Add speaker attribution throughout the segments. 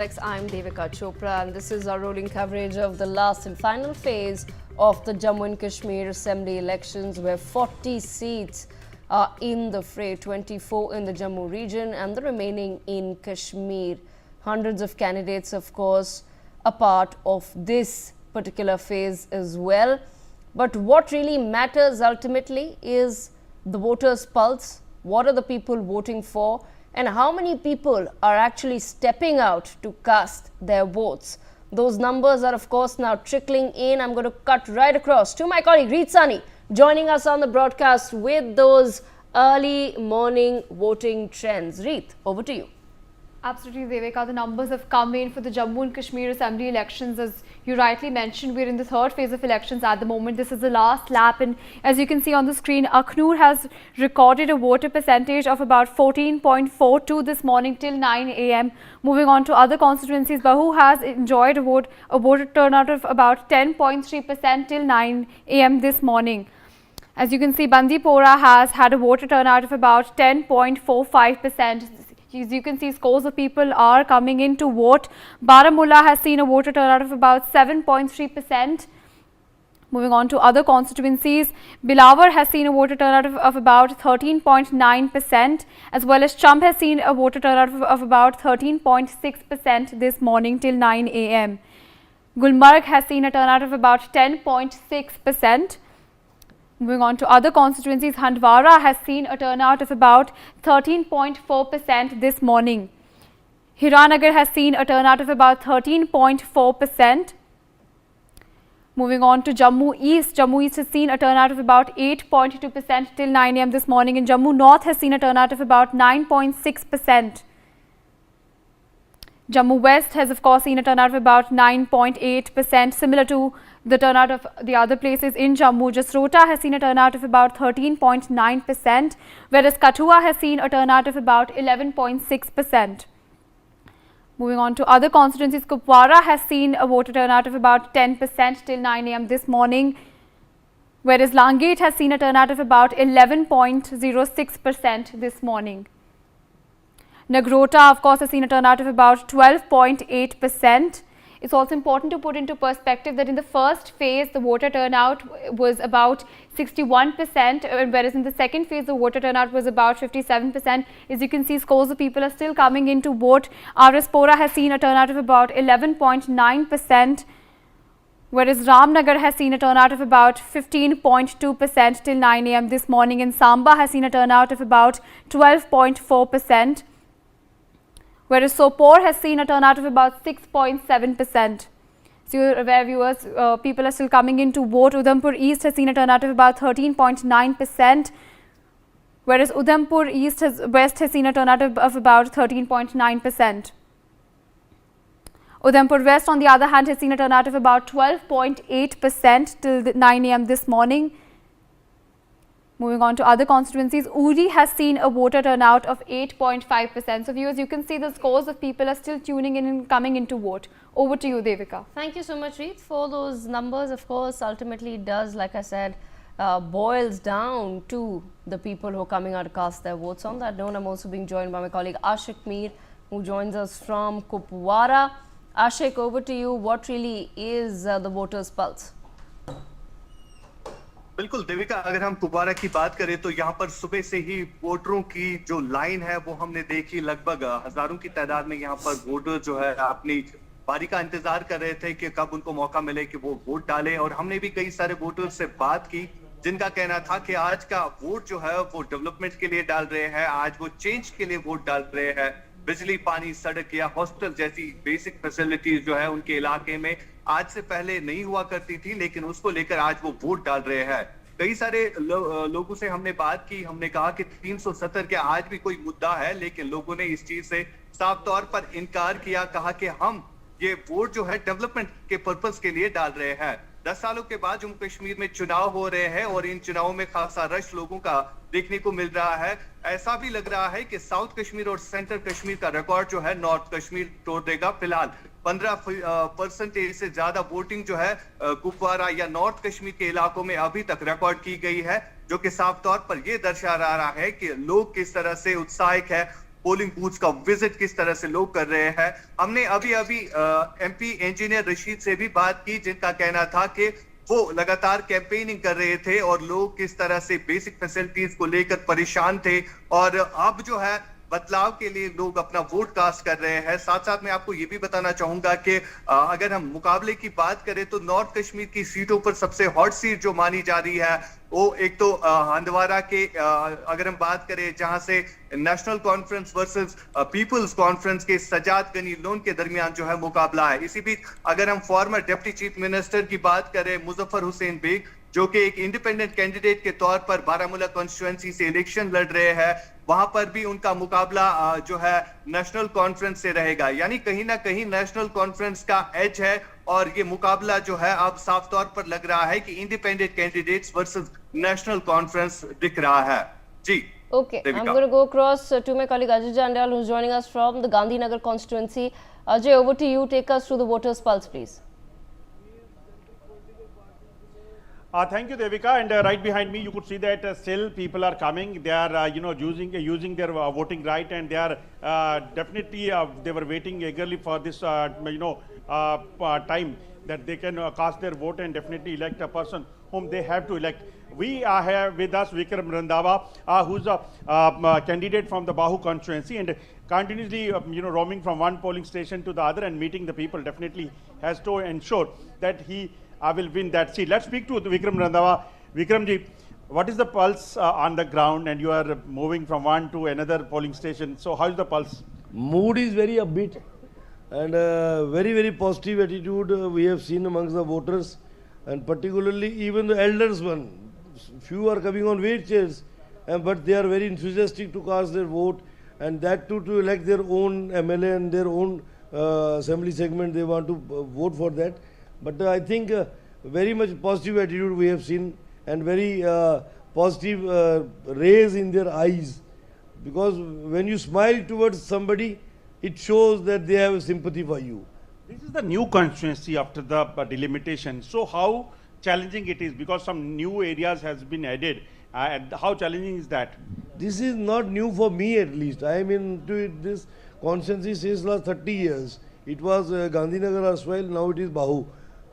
Speaker 1: I'm Devika Chopra and this is our rolling coverage of the last and final phase of the Jammu and Kashmir Assembly elections where 40 seats are in the fray, 24 in the Jammu region and the remaining in Kashmir. Hundreds of candidates, of course, a part of this particular phase as well. But what really matters ultimately is the voters' pulse. What are the people voting for? And how many people are actually stepping out to cast their votes? Those numbers are, of course, now trickling in. I'm going to cut right across to my colleague Reet Sani, joining us on the broadcast with those early morning voting trends. Reet, over to you.
Speaker 2: Absolutely, Devika. The numbers have come in for the Jammu and Kashmir Assembly elections. As you rightly mentioned, we're in the third phase of elections at the moment. This is the last lap, and as you can see on the screen, Akhnur has recorded a voter percentage of about 14.42 this morning till 9 a.m. Moving on to other constituencies, Bahu has enjoyed a voter turnout of about 10.3% till 9 a.m. this morning. As you can see, Bandipora has had a voter turnout of about 10.45%. As you can see, scores of people are coming in to vote. Baramulla has seen a voter turnout of about 7.3%. Moving on to other constituencies, Bilawar has seen a voter turnout of about 13.9%, as well as Champ has seen a voter turnout of about 13.6% this morning till 9 a.m. Gulmarg has seen a turnout of about 10.6%. Moving on to other constituencies, Handwara has seen a turnout of about 13.4% this morning. Hiranagar has seen a turnout of about 13.4%. Moving on to Jammu East has seen a turnout of about 8.2% till 9 a.m. this morning, and Jammu North has seen a turnout of about 9.6%. Jammu West has, of course, seen a turnout of about 9.8%, similar to the turnout of the other places in Jammu. Jasrota has seen a turnout of about 13.9%, whereas Kathua has seen a turnout of about 11.6%. Moving on to other constituencies, Kupwara has seen a voter turnout of about 10% till 9 a.m. this morning, whereas Langate has seen a turnout of about 11.06% this morning. Nagrota, of course, has seen a turnout of about 12.8%. It's also important to put into perspective that in the first phase, the voter turnout was about 61%, whereas in the second phase, the voter turnout was about 57%. As you can see, scores of people are still coming in to vote. Araspora has seen a turnout of about 11.9%, whereas Ramnagar has seen a turnout of about 15.2% till 9 a.m. this morning, and Samba has seen a turnout of about 12.4%. Whereas Sopore has seen a turnout of about 6.7%. So you're aware, viewers, people are still coming in to vote. Udhampur East has seen a turnout of about 13.9%, whereas Udhampur West has seen a turnout of about 13.9%. Udhampur West, on the other hand, has seen a turnout of about 12.8% till 9 a.m. this morning. Moving on to other constituencies, Uri has seen a voter turnout of 8.5%. So viewers, you can see the scores of people are still tuning in and coming in to vote. Over to you, Devika.
Speaker 1: Thank you so much, Reet, for those numbers. Of course, ultimately it does, like I said, boils down to the people who are coming out to cast their votes. On that note, I'm also being joined by my colleague Ashik Mir, who joins us from Kupwara. Ashik, over to you. What really is the voters' pulse?
Speaker 3: बिल्कुल देविका, अगर हम कुपवारा की बात करें तो यहाँ पर सुबह से ही वोटरों की जो लाइन है वो हमने देखी। लगभग हजारों की तादाद में यहाँ पर वोटर जो है अपनी बारी का इंतजार कर रहे थे कि कब उनको मौका मिले कि वो वोट डालें। और हमने भी कई सारे वोटर्स से बात की जिनका कहना था कि आज का वोट जो है वो डेवलपमेंट के लिए डाल रहे हैं, आज वो चेंज के लिए वोट डाल रहे हैं। बिजली, पानी, सड़क या हॉस्पिटल जैसी बेसिक फैसिलिटीज जो है उनके इलाके में आज से पहले नहीं हुआ करती थी, लेकिन उसको लेकर आज वो वोट डाल रहे हैं। कई सारे लोगों से हमने बात की, हमने कहा कि 370 के आज भी कोई मुद्दा है, लेकिन लोगों ने इस चीज से साफ तौर पर इनकार किया। कहा कि हम ये वोट जो है डेवलपमेंट के पर्पस के लिए डाल रहे हैं। 10 सालों के बाद जम्मू कश्मीर में चुनाव हो रहे हैं और इन चुनावों में खासा रश लोगों का देखने को मिल रहा है। ऐसा भी लग रहा है कि साउथ कश्मीर और सेंट्रल कश्मीर का रिकॉर्ड जो है नॉर्थ कश्मीर तोड़ देगा। फिलहाल 15% से ज्यादा वोटिंग जो है कुपवारा या नॉर्थ कश्मीर के इलाकों में अभी तक रिकॉर्ड की गई है, जो कि साफ तौर पर यह दर्शा रहा है कि लोग किस तरह से उत्साहित है पोलिंग बूथ्स का विजिट किस तरह से लोग कर रहे हैं। हमने अभी अभी एमपी इंजीनियर रशीद से भी बात की, जिनका कहना था कि वो लगातार कैंपेनिंग कर रहे थे और लोग किस तरह से बेसिक फैसिलिटीज को लेकर परेशान थे, और अब जो है बदलाव के लिए लोग अपना वोट कास्ट कर रहे हैं। साथ साथ मैं आपको ये भी बताना चाहूंगा कि अगर हम मुकाबले की बात करें तो नॉर्थ कश्मीर की सीटों पर सबसे हॉट सीट जो मानी जा रही है वो एक तो हंदवारा के अगर हम बात करें, जहां से National Conference versus People's Conference के सजाद गनी लोन के दरमियान जो है मुकाबला है। इसी बीच अगर हम फॉर्मर डिप्टी चीफ मिनिस्टर की बात करें मुजफ्फर हुसैन बेग, जो कि एक इंडिपेंडेंट कैंडिडेट के तौर पर बारामूला कॉन्स्टिट्यूएंसी से इलेक्शन लड़ रहे हैं, वहां पर भी उनका मुकाबला जो है नेशनल कॉन्फ्रेंस से रहेगा। यानी कहीं ना कहीं नेशनल कॉन्फ्रेंस का एज है, और ये मुकाबला जो है अब साफ तौर पर लग रहा है कि independent candidates versus national conference दिख रहा है। जी
Speaker 1: Okay, I'm going to go across to my colleague Ajay Jandal, who's joining us from the Gandhinagar constituency. Ajay, over to you. Take us through the voters' pulse, please.
Speaker 4: Thank you, Devika. And right behind me, you could see that still people are coming. They are, using their voting right, and they are definitely they were waiting eagerly for this, time that they can cast their vote and definitely elect a person whom they have to elect. We have with us Vikram Randhawa, who's a candidate from the Bahu constituency, and continuously, roaming from one polling station to the other and meeting the people. Definitely has to ensure that he will win that seat. Let's speak to Vikram Randhawa. Vikram ji, what is the pulse on the ground? And you are moving from one to another polling station. So how is the pulse?
Speaker 5: Mood is very upbeat and very, very positive attitude we have seen amongst the voters, and particularly even the elders one. Few are coming on wheelchairs, but they are very enthusiastic to cast their vote, and that too to elect their own MLA and their own assembly segment. They want to vote for that. But I think very much positive attitude we have seen, and very positive rays in their eyes, because when you smile towards somebody, it shows that they have sympathy for you.
Speaker 4: This is the new constituency after the delimitation. So how challenging it is, because some new areas has been added, and how challenging is that?
Speaker 5: This is not new for me, at least. I am into this constituency since last 30 years. It was Gandhinagar as well, now it is Bahu.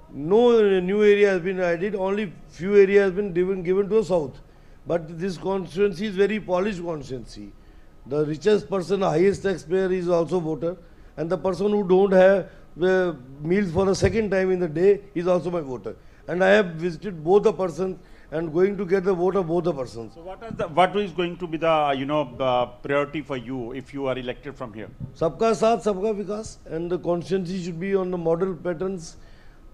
Speaker 5: No new area has been added, only few area has been given to the south. But this constituency is very polished constituency. The richest person, highest taxpayer is also voter, and the person who don't have meals for the second time in the day is also my voter. And I have visited both the persons and going to get the vote of both the persons.
Speaker 4: So what is going to be the priority for you if you are elected from here?
Speaker 5: Sabka Saath, Sabka Vikas, and the constituency should be on the model patterns.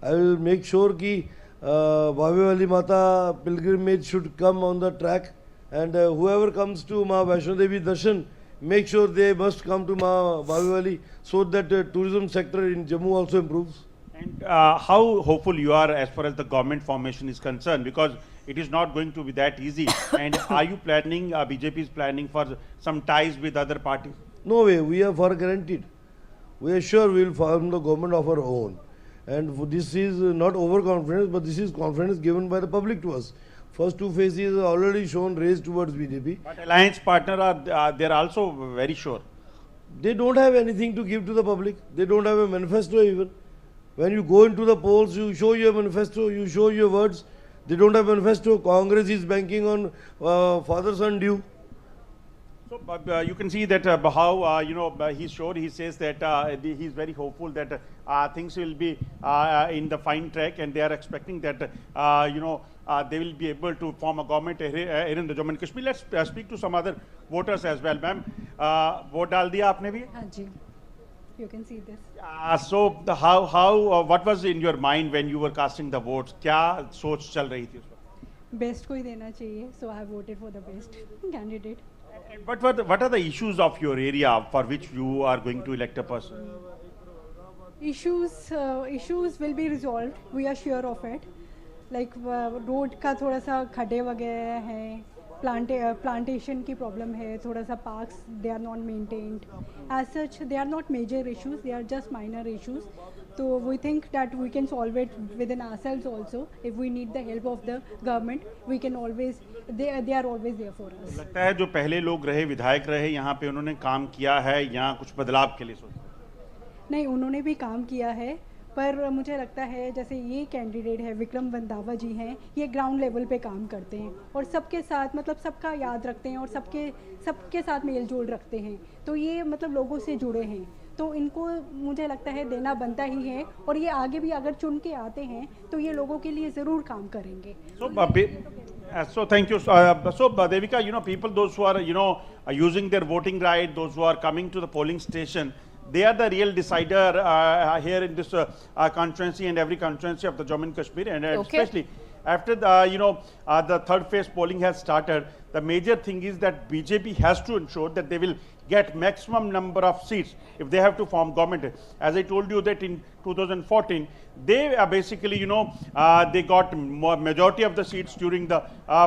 Speaker 5: I will make sure ki Bhavi Wali Mata pilgrimage should come on the track, and whoever comes to Ma Vaishno Devi Darshan, make sure they must come to Ma Bhavi Wali, so that tourism sector in Jammu also improves.
Speaker 4: And how hopeful you are as far as the government formation is concerned, because it is not going to be that easy. And are you planning, BJP is planning for some ties with other parties?
Speaker 5: No way, we are for guaranteed. We are sure we will form the government of our own. And this is not overconfidence, but this is confidence given by the public to us. First two phases are already shown raised towards BJP.
Speaker 4: But alliance partner are they are also very sure.
Speaker 5: They don't have anything to give to the public. They don't have a manifesto even. When you go into the polls, you show your manifesto, you show your words. They don't have manifesto. Congress is banking on father-son due.
Speaker 4: So you can see that how he's sure. He says that he's very hopeful that things will be in the fine track, and they are expecting that they will be able to form a government here in the Jammu and Kashmir. Let's speak to some other voters as well, ma'am. Vote dal diya aapne bhi?
Speaker 6: हाँ जी, you can see this.
Speaker 4: So how what was in your mind when you were casting the votes? क्या सोच चल रही थी उस वक्त?
Speaker 6: Best को ही देना चाहिए, so I voted for the best candidate.
Speaker 4: But what are the issues of your area for which you are going to elect a person?
Speaker 6: Issues will be resolved. We are sure of it. Like road का थोड़ा सा खड्डे वगैरह हैं, plantation की problem है, थोड़ा सा parks they are not maintained as such, they are not major issues, they are just minor issues. So we think that we can solve it within ourselves also. If we need the help of the government, we can always, they are always there for us.
Speaker 4: लगता है जो पहले लोग रहे, विधायक रहे यहाँ पे, उन्होंने काम किया है या कुछ बदलाव के लिए सोचा?
Speaker 6: नहीं, उन्होंने भी काम किया है, पर मुझे लगता है जैसे ये कैंडिडेट है विक्रम रंधावा जी हैं, ये ग्राउंड लेवल पे काम करते हैं और सबके साथ मतलब सबका याद रखते हैं और सबके साथ मेल जोल रखते हैं, तो ये मतलब लोगों से जुड़े हैं, तो इनको मुझे लगता है देना बनता ही है और ये आगे भी अगर चुन के आते हैं तो ये लोगों के लिए ज़रूर काम करेंगे.
Speaker 4: So thank you. So Devika, you know, people, those who are, you know, are using their voting right, those who are coming to the polling station, they are the real decider here in this constituency and every constituency of the Jammu and Kashmir, and especially after the the third phase polling has started. The major thing is that BJP has to ensure that they will get maximum number of seats if they have to form government. As I told you that in 2014 they basically, you know, they got majority of the seats during the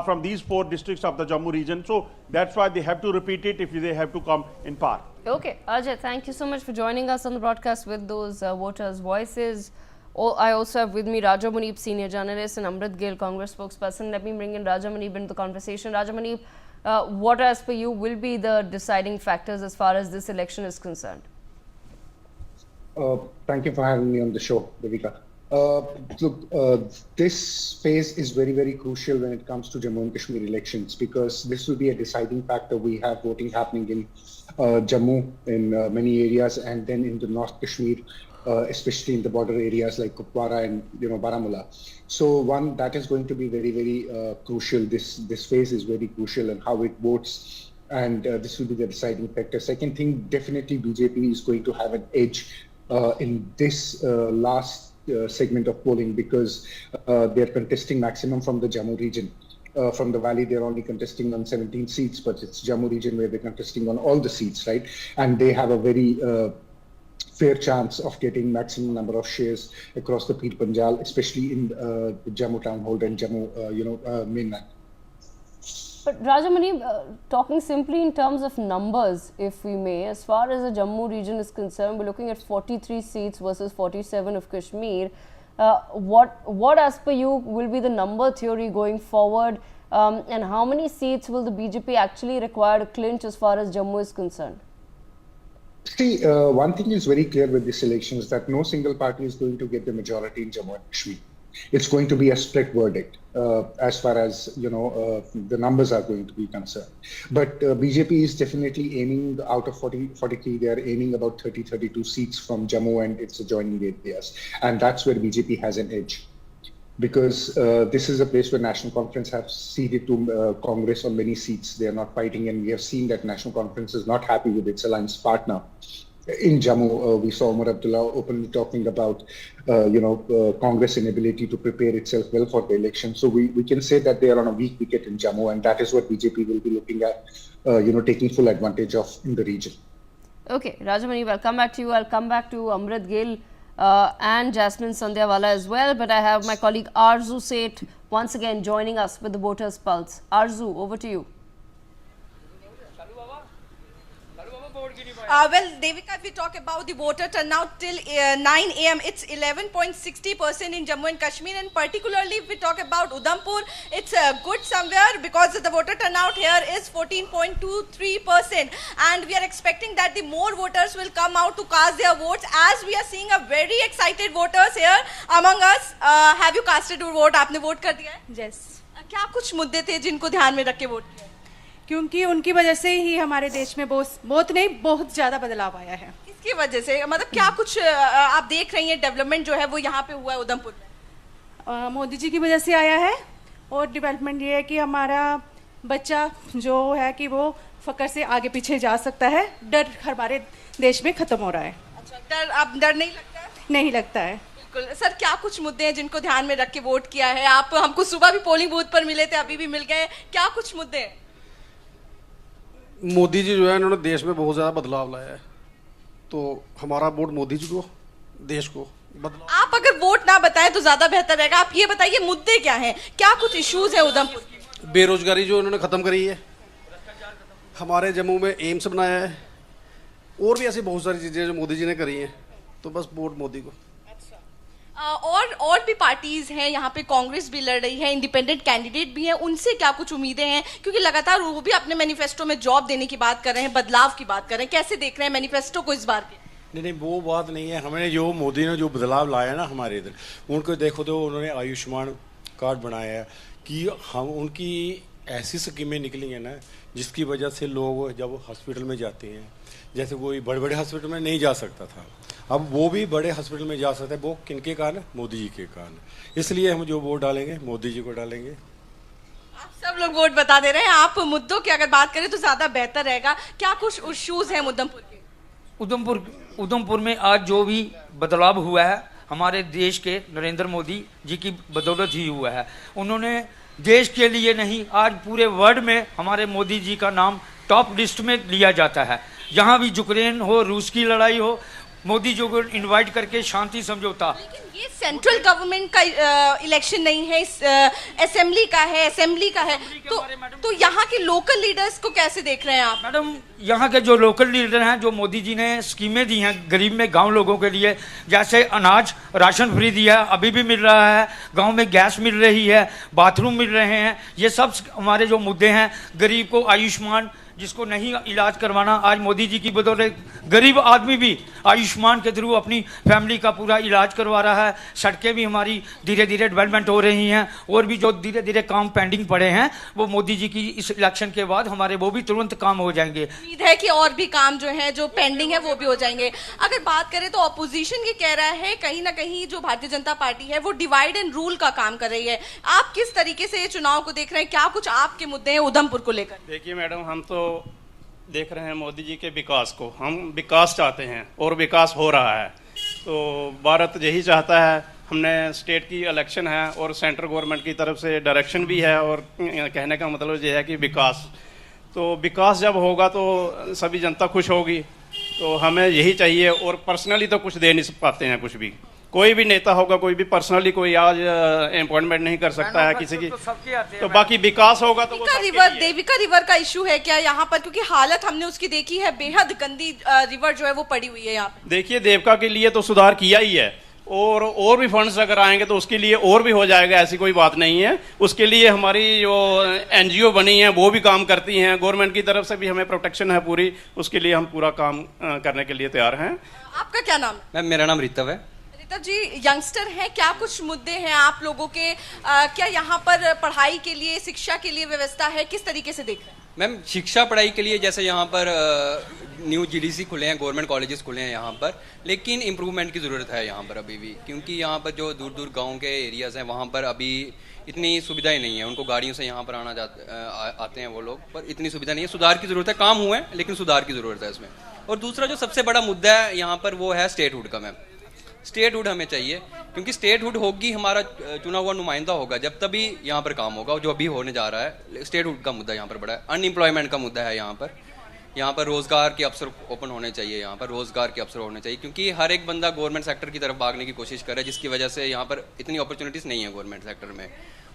Speaker 4: from these 4 districts of the Jammu region, so that's why they have to repeat it if they have to come in power.
Speaker 1: Okay, Ajay, thank you so much for joining us on the broadcast with those voters' voices. I also have with me Raja Muneeb, senior journalist, and Amrit Gill, Congress spokesperson. Let me bring in Raja Muneeb into the conversation. Raja Muneeb, what, as per you, will be the deciding factors as far as this election is concerned?
Speaker 7: Thank you for having me on the show, Devika. Look, this phase is very, very crucial when it comes to Jammu and Kashmir elections, because this will be a deciding factor. We have voting happening in Jammu in many areas, and then in the North Kashmir, especially in the border areas like Kupwara and Baramulla. So one, that is going to be very, very crucial. This phase is very crucial, and how it votes, and this will be the deciding factor. Second thing, definitely BJP is going to have an edge in this last segment of polling, because they're contesting maximum from the Jammu region. From the valley, they're only contesting on 17 seats, but it's Jammu region where they're contesting on all the seats, right? And they have a very fair chance of getting maximum number of shares across the Peer Panjal, especially in the Jammu town hall and Jammu mainland.
Speaker 1: But Raja Muneeb, talking simply in terms of numbers, if we may, as far as the Jammu region is concerned, we're looking at 43 seats versus 47 of Kashmir. What as per you will be the number theory going forward, and how many seats will the BJP actually require to clinch as far as Jammu is concerned?
Speaker 7: See, one thing is very clear with this election is that no single party is going to get the majority in Jammu and Kashmir. It's going to be a split verdict as far as the numbers are going to be concerned. But BJP is definitely aiming out of 43. They are aiming about 32 seats from Jammu and its adjoining areas, and that's where BJP has an edge, because this is a place where National Conference have ceded to Congress on many seats. They are not fighting, and we have seen that National Conference is not happy with its alliance partner. In Jammu, we saw Umar Abdullah openly talking about, Congress' inability to prepare itself well for the election. So we can say that they are on a weak wicket in Jammu, and that is what BJP will be looking at, taking full advantage of in the region.
Speaker 1: Okay, Raja Muneeb, I'll come back to you. I'll come back to Amrit Gill and Jasmine Sandhyawala as well. But I have my colleague Arzu Seth once again joining us with the Voters' Pulse. Arzu, over to you.
Speaker 8: Well, Devika, if we talk about the voter turnout till 9 a.m., it's 11.60% in Jammu and Kashmir, and particularly if we talk about Udhampur, it's good somewhere because the voter turnout here is 14.23%, and we are expecting that the more voters will come out to cast their votes, as we are seeing a very excited voters here among us. Have you casted your vote? आपने vote कर दिया है?
Speaker 9: Yes.
Speaker 8: क्या कुछ मुद्दे थे जिनको ध्यान में रख के वोट किया?
Speaker 9: क्योंकि उनकी वजह से ही हमारे देश में बहुत ज़्यादा बदलाव आया है.
Speaker 8: किसकी वजह से, मतलब क्या कुछ आप देख रही हैं डेवलपमेंट जो है वो यहाँ पे हुआ है उधमपुर में?
Speaker 9: मोदी जी की वजह से आया है, और डेवलपमेंट ये है कि हमारा बच्चा जो है कि वो फकर से आगे पीछे जा सकता है. डर हमारे देश में खत्म हो रहा है.
Speaker 8: अच्छा, डर नहीं लगता है?
Speaker 9: नहीं लगता है.
Speaker 8: बिल्कुल. सर, क्या कुछ मुद्दे हैं जिनको ध्यान में रख के वोट किया है? आप हमको सुबह भी पोलिंग बूथ पर मिले थे, अभी भी मिल गए, क्या कुछ मुद्दे हैं?
Speaker 10: मोदी जी जो है इन्होंने देश में बहुत ज़्यादा बदलाव लाया है, तो हमारा वोट मोदी जी को, देश को बदलाव.
Speaker 8: आप अगर वोट ना बताएं तो ज़्यादा बेहतर रहेगा. आप ये बताइए मुद्दे क्या हैं, क्या कुछ इश्यूज है उधमपुर के?
Speaker 10: बेरोजगारी जो उन्होंने ख़त्म करी है, हमारे जम्मू में एम्स बनाया है, और भी ऐसी बहुत सारी चीज़ें जो मोदी जी ने करी हैं, तो बस वोट मोदी को।
Speaker 8: और भी पार्टीज हैं यहाँ पे, कांग्रेस भी लड़ रही है, इंडिपेंडेंट कैंडिडेट भी हैं, उनसे क्या कुछ उम्मीदें हैं? क्योंकि लगातार वो भी अपने मैनिफेस्टो में जॉब देने की बात कर रहे हैं, बदलाव की बात कर रहे हैं, कैसे देख रहे हैं मैनिफेस्टो को इस बार के?
Speaker 11: नहीं, वो बात नहीं है। हमें जो मोदी ने जो बदलाव लाया ना हमारे इधर, उनको देखो तो उन्होंने आयुष्मान कार्ड बनाया है कि हम उनकी ऐसी स्कीमें निकली हैं ना जिसकी वजह से लोग जब हॉस्पिटल में जाते हैं, जैसे कोई बड़े बड़े हॉस्पिटल में नहीं जा सकता था, अब वो भी बड़े हॉस्पिटल में जा सकते हैं। वो किनके कारण? मोदी जी के कारण। इसलिए हम जो वोट डालेंगे मोदी जी को डालेंगे।
Speaker 8: आप सब लोग वोट बता दे रहे हैं। आप मुद्दों की अगर बात करें तो ज्यादा बेहतर रहेगा। क्या कुछ इश्यूज हैं उधमपुर के?
Speaker 12: उधमपुर में आज जो भी बदलाव हुआ है हमारे देश के नरेंद्र मोदी जी की बदौलत ही हुआ है। उन्होंने देश के लिए नहीं, आज पूरे वर्ल्ड में हमारे मोदी जी का नाम टॉप लिस्ट में लिया जाता है। जहाँ भी यूक्रेन हो, रूस की लड़ाई हो, मोदी जी को इनवाइट करके शांति समझौता।
Speaker 8: लेकिन ये सेंट्रल गवर्नमेंट का इलेक्शन नहीं है, असेंबली का है, असेंबली का है, तो यहाँ के लोकल लीडर्स को कैसे देख रहे हैं आप?
Speaker 12: मैडम, यहाँ के जो लोकल लीडर हैं, जो मोदी जी ने स्कीमें दी हैं गरीब में गांव लोगों के लिए, जैसे अनाज राशन फ्री दिया, अभी भी मिल रहा है, गांव में गैस मिल रही है, बाथरूम मिल रहे हैं, ये सब हमारे जो मुद्दे हैं। गरीब को आयुष्मान, जिसको नहीं इलाज करवाना, आज मोदी जी की बदौलत गरीब आदमी भी आयुष्मान के थ्रू अपनी फैमिली का पूरा इलाज करवा रहा है। सड़कें भी हमारी धीरे धीरे डेवलपमेंट हो रही हैं, और भी जो धीरे धीरे काम पेंडिंग पड़े हैं वो मोदी जी की इस इलेक्शन के बाद हमारे वो भी तुरंत काम हो जाएंगे।
Speaker 8: उम्मीद है कि और भी काम जो है, जो पेंडिंग है, वो भी हो जाएंगे। अगर बात करें तो ऑपोजिशन ये कह रहा है कहीं ना कहीं जो भारतीय जनता पार्टी है वो डिवाइड एंड रूल का काम कर रही है। आप किस तरीके से ये चुनाव को देख रहे हैं? क्या कुछ आपके मुद्दे हैं उधमपुर को लेकर?
Speaker 13: देखिए मैडम, हम तो देख रहे हैं मोदी जी के विकास को। हम विकास चाहते हैं और विकास हो रहा है, तो भारत यही चाहता है। हमने स्टेट की इलेक्शन है और सेंट्रल गवर्नमेंट की तरफ से डायरेक्शन भी है, और कहने का मतलब ये है कि विकास, तो विकास जब होगा तो सभी जनता खुश होगी। तो हमें यही चाहिए, और पर्सनली तो कुछ दे नहीं पाते हैं कुछ भी। कोई भी नेता होगा, कोई भी पर्सनली कोई आज अपॉइंटमेंट नहीं कर सकता है किसी की, तो बाकी विकास होगा तो
Speaker 8: देविका रिवर का इशू है क्या यहाँ पर? क्योंकि हालत हमने उसकी देखी है, बेहद गंदी रिवर जो है वो पड़ी हुई है यहाँ पे।
Speaker 13: देखिए, देविका के लिए तो सुधार किया ही है, और भी फंड्स अगर आएंगे तो उसके लिए और भी हो जाएगा, ऐसी कोई बात नहीं है। उसके लिए हमारी जो NGO बनी है वो भी काम करती हैं, गवर्नमेंट की तरफ से भी हमें प्रोटेक्शन है पूरी, उसके लिए हम पूरा काम करने के लिए तैयार हैं।
Speaker 8: आपका क्या नाम?
Speaker 14: मैम, मेरा नाम ऋतव है।
Speaker 8: ऋतव जी, यंगस्टर हैं, क्या कुछ मुद्दे हैं आप लोगों के? क्या यहाँ पर पढ़ाई के लिए, शिक्षा के लिए व्यवस्था है? किस तरीके से देख रहे हैं?
Speaker 14: मैम, शिक्षा पढ़ाई के लिए जैसे यहाँ पर न्यू GDC खुले हैं, गवर्नमेंट कॉलेजेस खुले हैं यहाँ पर, लेकिन इम्प्रूवमेंट की ज़रूरत है यहाँ पर अभी भी, क्योंकि यहाँ पर जो दूर दूर गांव के एरियाज़ हैं वहाँ पर अभी इतनी सुविधाएं नहीं है। उनको गाड़ियों से यहाँ पर आते हैं वो लोग, पर इतनी सुविधा नहीं है। सुधार की ज़रूरत है, काम हुए हैं लेकिन सुधार की ज़रूरत है इसमें। और दूसरा जो सबसे बड़ा मुद्दा है यहाँ पर वो है स्टेटहुड का। मैम, स्टेटहुड हमें चाहिए, क्योंकि स्टेटहुड होगी, हमारा चुना हुआ नुमाइंदा होगा, जब तभी यहाँ पर काम होगा, जो अभी होने जा रहा है। स्टेटहुड का मुद्दा यहाँ पर बड़ा है, अनएम्प्लॉयमेंट का मुद्दा है यहाँ पर रोजगार के अवसर ओपन होने चाहिए, यहाँ पर रोजगार के अवसर होने चाहिए, क्योंकि हर एक बंदा गवर्नमेंट सेक्टर की तरफ भागने की कोशिश कर रहा है, जिसकी वजह से यहाँ पर इतनी अपॉर्चुनिटीज़ नहीं है गवर्नमेंट सेक्टर में।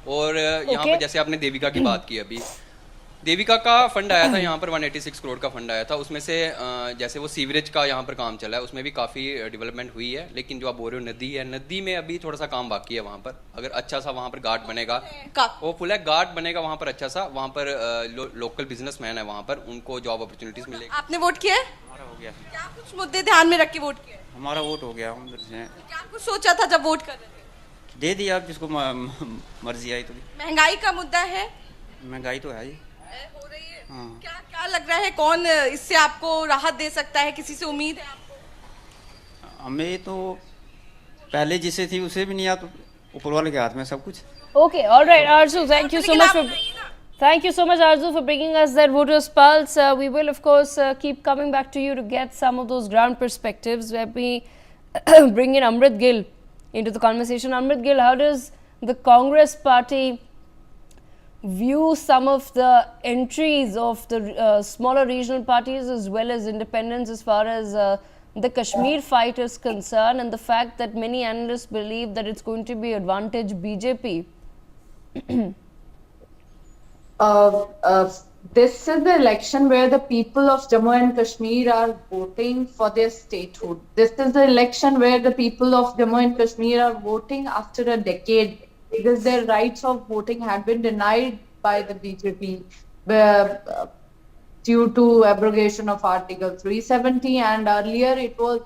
Speaker 14: और यहाँ पर जैसे आपने देविका की बात की, अभी देविका का फंड आया था यहाँ पर, 186 करोड़ का फंड आया था। उसमें से जैसे वो सीवरेज का यहाँ पर काम चला है, उसमें भी काफ़ी डेवलपमेंट हुई है। लेकिन जो आप बोल रहे हो नदी है, नदी में अभी थोड़ा सा काम बाकी है। वहाँ पर अगर अच्छा सा वहाँ पर घाट बनेगा, वो फुल है, घाट बनेगा वहाँ पर अच्छा सा, वहाँ पर लोकल बिजनेसमैन है वहाँ पर, उनको जॉब अपॉर्चुनिटीज मिलेगी।
Speaker 8: आपने वोट किया है?
Speaker 15: हमारा हो गया।
Speaker 8: क्या कुछ मुद्दे ध्यान में रख के वोट किया?
Speaker 15: हमारा वोट हो गया।
Speaker 8: क्या कुछ सोचा था जब वोट कर रहे थे?
Speaker 15: दे दिया, आप जिसको मर्जी आई। तो
Speaker 8: महंगाई का मुद्दा है?
Speaker 15: महंगाई तो है ही
Speaker 8: हो रही है।
Speaker 15: हाँ।
Speaker 8: क्या लग रहा है, कौन इससे आपको राहत दे सकता है? किसी से उम्मीद है आपको?
Speaker 15: हमें तो पहले जिससे थी उसे भी नहीं, आ तो ऊपर वाले के हाथ में सब कुछ।
Speaker 1: Okay, all right, Arzu, thank you so much for Arzu, for bringing us that voters pulse. We will of course keep coming back to you to get some of those ground perspectives. Let me bring in Amrit Gill into the conversation. Amrit Gill, how does the Congress party view some of the entries of the smaller regional parties as well as independents as far as the Kashmir fight is concerned, and the fact that many analysts believe that it's going to be advantage BJP?
Speaker 16: this is the election where the people of Jammu and Kashmir are voting for their statehood. This is the election where the people of Jammu and Kashmir are voting after a decade, because their rights of voting had been denied by the BJP due to abrogation of Article 370, and earlier it was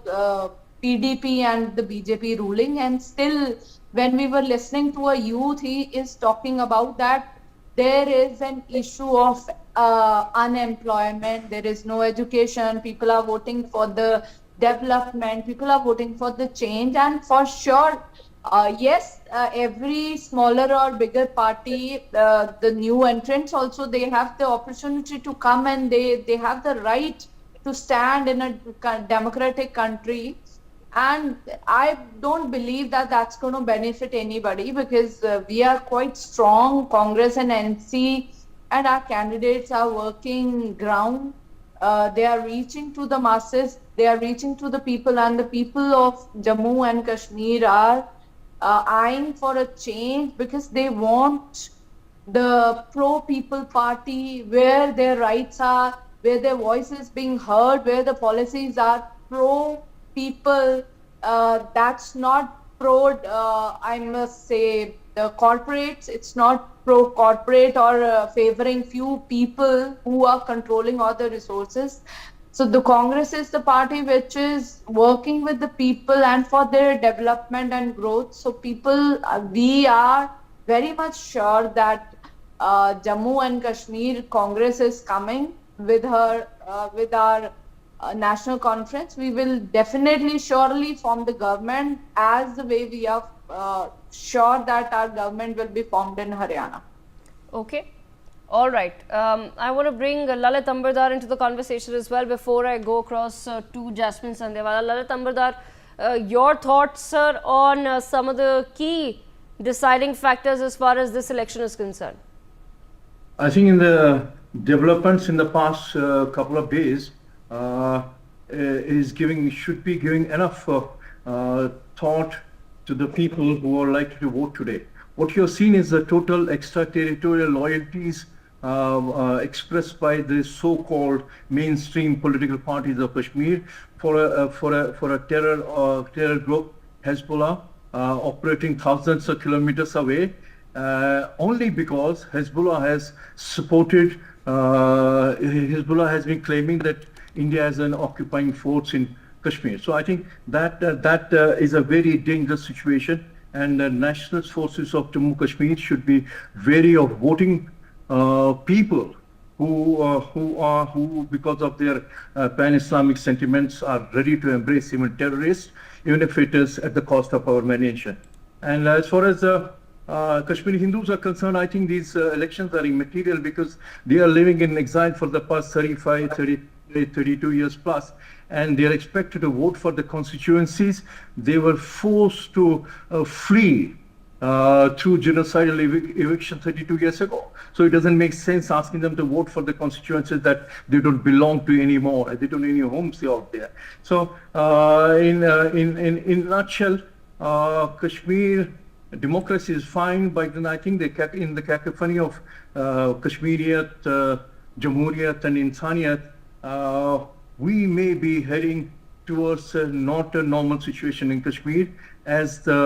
Speaker 16: PDP and the BJP ruling. And still, when we were listening to a youth, he is talking about that there is an issue of unemployment, there is no education, people are voting for the development, people are voting for the change. And for sure, yes, every smaller or bigger party, the new entrants also, they have the opportunity to come, and they have the right to stand in a democratic country. And I don't believe that that's going to benefit anybody, because we are quite strong. Congress and NC and our candidates are working ground. They are reaching to the masses. They are reaching to the people, and the people of Jammu and Kashmir are eyeing for a change, because they want the pro-people party where their rights are, where their voice is being heard, where the policies are pro-people. That's not pro, I must say, the corporates. It's not pro-corporate or favoring few people who are controlling all the resources. So the Congress is the party which is working with the people and for their development and growth. So people, we are very much sure that Jammu and Kashmir Congress is coming with her, with our national conference. We will definitely, surely form the government, as the way we are sure that our government will be formed in Haryana.
Speaker 1: Okay. All right. I want to bring Lalit Ambardar into the conversation as well before I go across to Jasmine Sandewala. Lalit Ambardar, your thoughts, sir, on some of the key deciding factors as far as this election is concerned?
Speaker 17: I think in the developments in the past couple of days should be giving enough thought to the people who are likely to vote today. What you're seeing is the total extraterritorial loyalties expressed by the so-called mainstream political parties of Kashmir for a terror group, Hezbollah, operating thousands of kilometers away, only because Hezbollah has supported. Hezbollah has been claiming that India has an occupying force in Kashmir. So I think that is a very dangerous situation, and the national forces of Jammu Kashmir should be wary of voting people who because of their pan-Islamic sentiments are ready to embrace even terrorists, even if it is at the cost of our nation. And as far as Kashmiri Hindus are concerned, I think these elections are immaterial, because they are living in exile for the past 32 years plus, and they are expected to vote for the constituencies. They were forced to flee through genocidal eviction 32 years ago. So it doesn't make sense asking them to vote for the constituencies that they don't belong to anymore. They don't have any homes out there. So in a nutshell, Kashmir democracy is fine, but then I think in the cacophony of Kashmiriyat, Jamhuriyat and Insaniyat, we may be heading towards not a normal situation in Kashmir, as the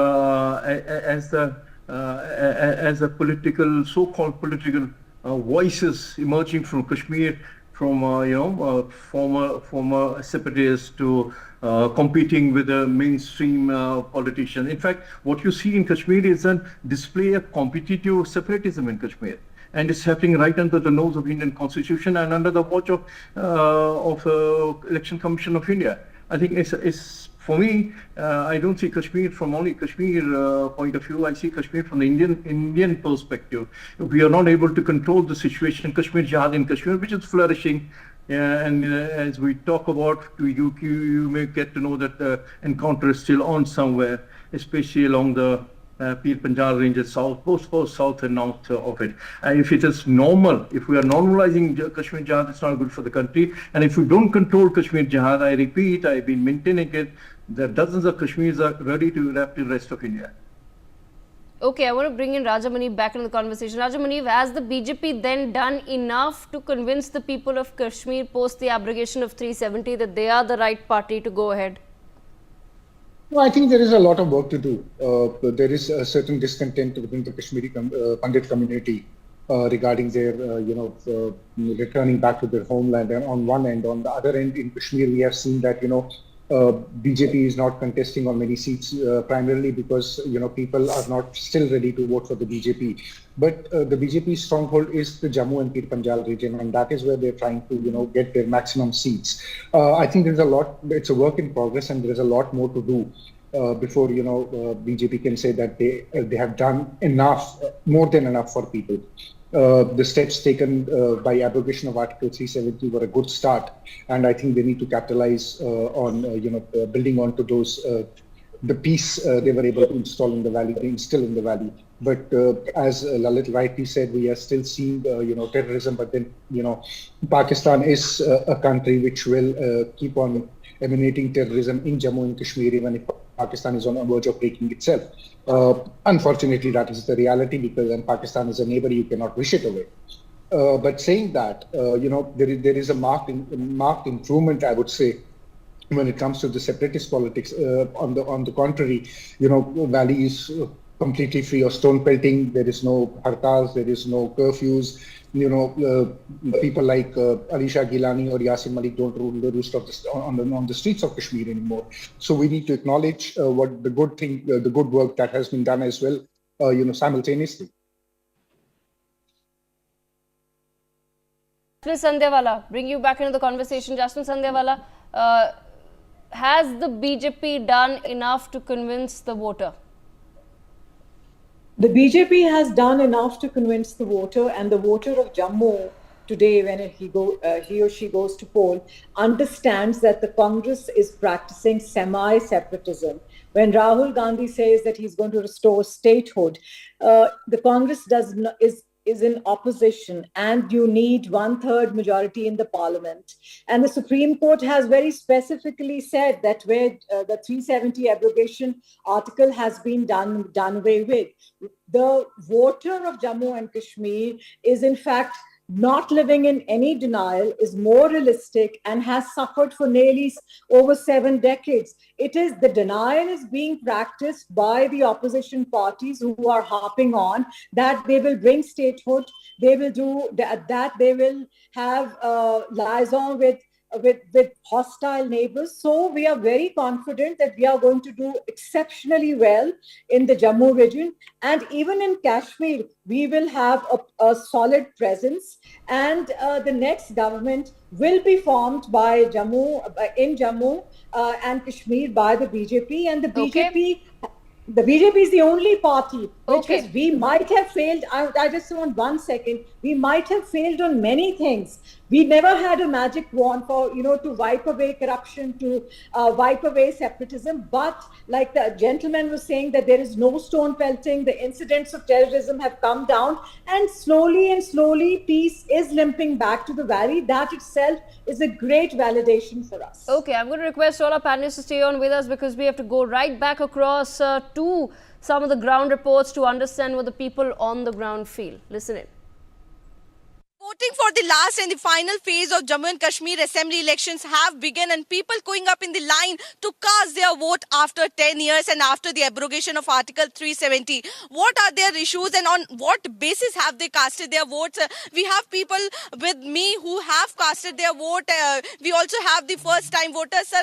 Speaker 17: political, so-called political voices emerging from Kashmir, from former separatists to competing with the mainstream politicians. In fact, what you see in Kashmir is a display of competitive separatism in Kashmir. And it's happening right under the nose of Indian Constitution and under the watch of Election Commission of India. I think it's for me, I don't see Kashmir from only Kashmir point of view. I see Kashmir from the Indian perspective. We are not able to control the situation, Kashmir Jihad in Kashmir, which is flourishing. And as we talk about, you may get to know that the encounter is still on somewhere, especially along the Pir Panjal ranges south, both south and north of it. If it is normal, if we are normalizing Kashmir Jihad, it's not good for the country. And if we don't control Kashmir Jihad, I repeat, I've been maintaining it, that dozens of Kashmiris are ready to adapt to the rest of India.
Speaker 1: Okay, I want to bring in Rajamani back into the conversation. Rajamani, has the BJP then done enough to convince the people of Kashmir post the abrogation of 370 that they are the right party to go ahead?
Speaker 7: No, I think there is a lot of work to do. There is a certain discontent within the Kashmiri Pandit community regarding their, returning back to their homeland. And on one end, on the other end, in Kashmir, we have seen that, BJP is not contesting on many seats, primarily because, people are not still ready to vote for the BJP. But the BJP stronghold is the Jammu and Pir Panjal region, and that is where they're trying to, get their maximum seats. I think there's a lot, it's a work in progress, and there's a lot more to do before, BJP can say that they have done enough, more than enough for people. The steps taken by abrogation of Article 370 were a good start, and I think they need to capitalize on building onto those the peace they were able to instill in the valley. But as Lalit rightly said, we are still seeing terrorism. But then Pakistan is a country which will keep on emanating terrorism in Jammu and Kashmir, even if Pakistan is on the verge of breaking itself. Unfortunately, that is the reality, because Pakistan is a neighbor, you cannot wish it away. But saying that, there is a marked improvement, I would say, when it comes to the separatist politics. On the contrary, Valley is completely free of stone pelting. There is no hartals, there is no curfews. People like Alisha Gilani or Yasin Malik don't rule the roost of on the streets of Kashmir anymore. So we need to acknowledge what the good work that has been done as well, simultaneously.
Speaker 1: Jasmine Sandhewala, bring you back into the conversation. Jasmine Sandhewala, has the BJP done enough to convince the voter?
Speaker 18: The BJP has done enough to convince the voter, and the voter of Jammu today, when he or she goes to poll, understands that the Congress is practicing semi-separatism. When Rahul Gandhi says that he's going to restore statehood, the Congress is in opposition, and you need 1/3 majority in the parliament. And the Supreme Court has very specifically said that where the 370 abrogation article has been done away with, the voter of Jammu and Kashmir is in fact not living in any denial, is more realistic, and has suffered for nearly over 7 decades. It is the denial is being practiced by the opposition parties who are harping on that they will bring statehood, they will do that, they will have liaison with hostile neighbors. So we are very confident that we are going to do exceptionally well in the Jammu region, and even in Kashmir we will have a solid presence, and the next government will be formed by Jammu and Kashmir by the BJP, and the BJP. The BJP is the only party we might have failed. I just want 1 second. We might have failed on many things. We never had a magic wand for, to wipe away corruption, to wipe away separatism. But like the gentleman was saying, that there is no stone pelting, the incidents of terrorism have come down, and slowly peace is limping back to the valley. That itself is a great validation for us.
Speaker 1: Okay, I'm going to request all our panelists to stay on with us, because we have to go right back across to some of the ground reports to understand what the people on the ground feel. Listen in.
Speaker 8: Voting for the last and the final phase of Jammu and Kashmir Assembly elections have begun, and people queuing up in the line to cast their vote after 10 years and after the abrogation of Article 370. What are their issues, and on what basis have they casted their votes? We have people with me who have casted their vote. We also have the first time voters. Sir,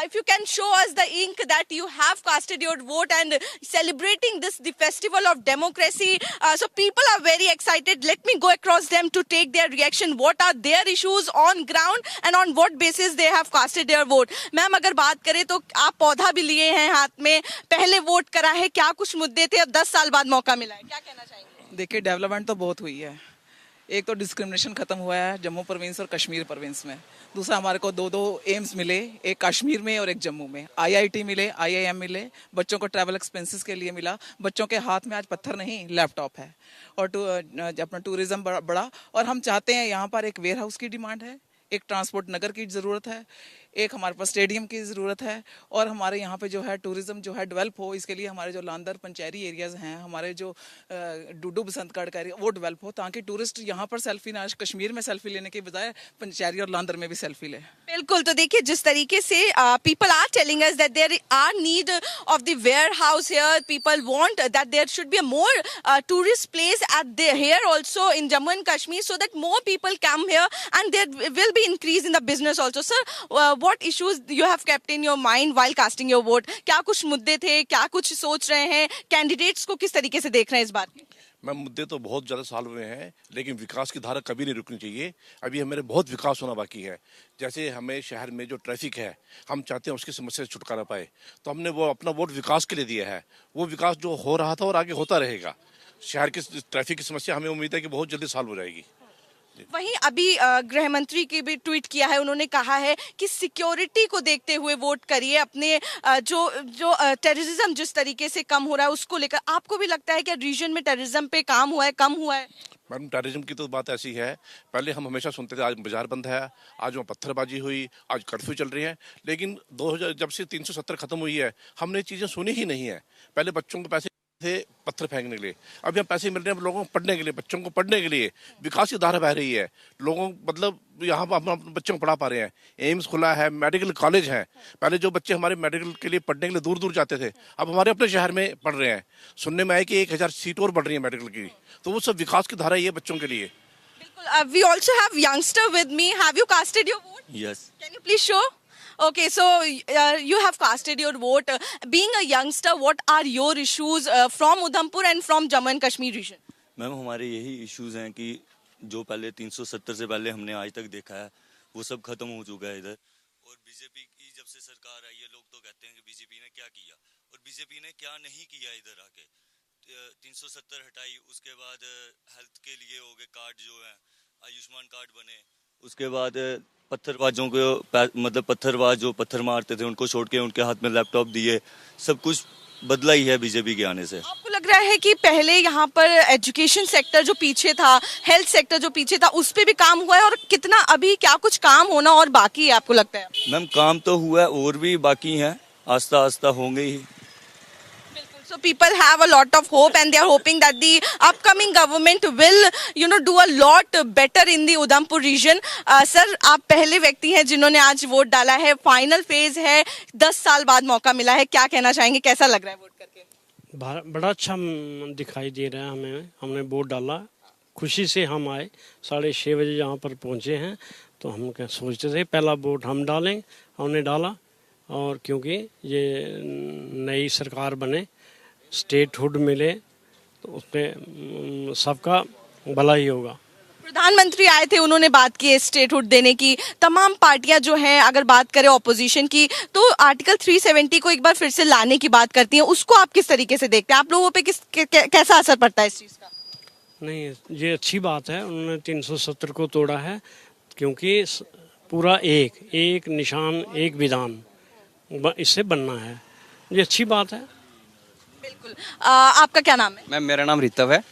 Speaker 8: if you can show us the ink that you have casted your vote and celebrating the festival of democracy. So people are very excited. Let me go across them to take their reaction. What are their issues on ground and on what basis they have casted their vote? Ma'am, अगर बात करें तो आप पौधा भी लिए हैं हाथ में, पहले वोट करा है, क्या कुछ मुद्दे थे, अब 10 साल बाद मौका मिला है, क्या कहना चाहेंगे?
Speaker 19: देखिए, डेवलपमेंट तो बहुत हुई है. एक तो डिस्क्रिमिनेशन खत्म हुआ है जम्मू प्रोविंस और कश्मीर प्रोविंस में. दूसरा, हमारे को दो एम्स मिले, एक कश्मीर में और एक जम्मू में. IIT मिले, IIM मिले, बच्चों को ट्रैवल एक्सपेंसेस के लिए मिला. बच्चों के हाथ में आज पत्थर नहीं, लैपटॉप है. और अपना टूरिज्म बड़ा. और हम चाहते हैं, यहाँ पर एक वेयर हाउस की डिमांड है, एक ट्रांसपोर्ट नगर की ज़रूरत है, एक हमारे पास स्टेडियम की ज़रूरत है, और हमारे यहाँ पे जो है टूरिज़्म जो है डेवलप हो, इसके लिए हमारे जो लांदर पंचैरी एरियाज़ हैं, हमारे जो डुडू बसंतगढ़ का एरिया, वो डेवलप हो, ताकि टूरिस्ट यहाँ पर सेल्फी ना, कश्मीर में सेल्फी लेने के बजाय पंचैरी और लांदर में भी सेल्फी ले।
Speaker 8: बिल्कुल, तो देखिए जिस तरीके से people are telling us that there are need of the warehouse here, people want that there should be a more tourist place at here also in Jammu and Kashmir, so that more people come here and there will be increase in the business also. Sir, what issues you have kept in your mind while casting your vote? क्या कुछ मुद्दे थे, क्या कुछ सोच रहे हैं, candidates को किस तरीके से देख रहे हैं इस बार?
Speaker 20: मैम, मुद्दे तो बहुत ज़्यादा साल हुए हैं, लेकिन विकास की धारा कभी नहीं रुकनी चाहिए। अभी हमारे बहुत विकास होना बाकी है। जैसे हमें शहर में जो ट्रैफिक है, हम चाहते हैं उसकी समस्या से छुटकारा पाए, तो हमने वो अपना वोट विकास के लिए दिया है। वो विकास जो हो रहा था और आगे होता रहेगा। शहर की ट्रैफिक की समस्या हमें उम्मीद है कि बहुत जल्दी सॉल्व हो जाएगी।
Speaker 8: वहीं अभी गृह मंत्री की भी ट्वीट किया है, उन्होंने कहा है कि सिक्योरिटी को देखते हुए वोट करिए, अपने जो टेररिज्म जिस तरीके से कम हो रहा है उसको लेकर। आपको भी लगता है कि रीजन में टेररिज्म पे काम हुआ है, कम हुआ है?
Speaker 20: मैडम, टेररिज्म की तो बात ऐसी है, पहले हम हमेशा सुनते थे आज बाजार बंद है, आज वहाँ पत्थरबाजी हुई, आज कर्फ्यू चल रही है, लेकिन 2000 जब से 370 खत्म हुई है, हमने चीज़ें सुनी ही नहीं है। पहले बच्चों को पैसे थे पत्थर फेंकने के लिए, अभी हम पैसे मिल रहे हैं लोगों को पढ़ने के लिए, बच्चों को पढ़ने के लिए। विकास की धारा बह रही है, लोगों मतलब यहाँ पर हम अपने बच्चों को पढ़ा पा रहे हैं। एम्स खुला है, मेडिकल कॉलेज है। पहले जो बच्चे हमारे मेडिकल के लिए पढ़ने के लिए दूर दूर जाते थे, अब हमारे अपने शहर में पढ़ रहे हैं। सुनने में आया कि 1000 सीट और बढ़ रही है मेडिकल की, तो वो सब विकास की धारा ही है बच्चों के लिए।
Speaker 8: We also have youngster with me. Have you casted your vote?
Speaker 21: Yes.
Speaker 8: Can you please show? Okay, so you have casted your vote. Being a youngster, what are your issues from Udhampur and from Jammu and Kashmir region?
Speaker 21: Ma'am, हमारे यही issues हैं कि जो पहले 370 से पहले हमने आज तक देखा है वो सब खत्म हो चुका है इधर। और बीजेपी की जब से सरकार आई है, लोग तो कहते हैं कि बीजेपी ने क्या किया, और बीजेपी ने क्या नहीं किया इधर आके। 370 हटाई, उसके बाद हेल्थ के लिए हो गए कार्ड जो है, आयुष्मान कार्ड बने, उसके बाद पत्थरबाजों को मतलब पत्थरबाज जो पत्थर मारते थे उनको छोड़ के उनके हाथ में लैपटॉप दिए। सब कुछ बदला ही है बीजेपी के आने से।
Speaker 8: आपको लग रहा है कि पहले यहाँ पर एजुकेशन सेक्टर जो पीछे था, हेल्थ सेक्टर जो पीछे था, उस पे भी काम हुआ है, और कितना अभी क्या कुछ काम होना और बाकी है आपको लगता है?
Speaker 21: मैम, काम तो हुआ है और भी बाकी है, आस्ता आस्ता होंगे ही।
Speaker 8: So people have a lot of hope and they are hoping that the upcoming government will, do a lot better in the Udhampur region. Sir, आप पहले व्यक्ति हैं जिन्होंने आज वोट डाला है, फाइनल फेज है, 10 साल बाद मौका मिला है, क्या कहना चाहेंगे, कैसा लग रहा है वोट करके?
Speaker 22: बड़ा अच्छा दिखाई दे रहा है हमें। हमने वोट डाला, खुशी से हम आए, 6:30 बजे यहाँ पर पहुँचे हैं। तो हम क्या सोचते थे पहला वोट हम डालें, हमने डाला। और क्योंकि ये नई सरकार बने, स्टेटहुड मिले, तो उसमें सबका भला ही होगा।
Speaker 8: प्रधानमंत्री आए थे, उन्होंने बात की स्टेटहुड देने की। तमाम पार्टियां जो हैं, अगर बात करें ऑपोजिशन की, तो आर्टिकल 370 को एक बार फिर से लाने की बात करती हैं। उसको आप किस तरीके से देखते हैं? आप लोगों पे कैसा असर पड़ता है इस चीज़ का?
Speaker 22: नहीं, ये अच्छी बात है, उन्होंने 370 को तोड़ा है, क्योंकि पूरा एक निशान, एक विधान इससे बनना है। ये अच्छी बात है।
Speaker 8: बिल्कुल। आपका क्या नाम है?
Speaker 14: मैम, मेरा नाम ऋतव है।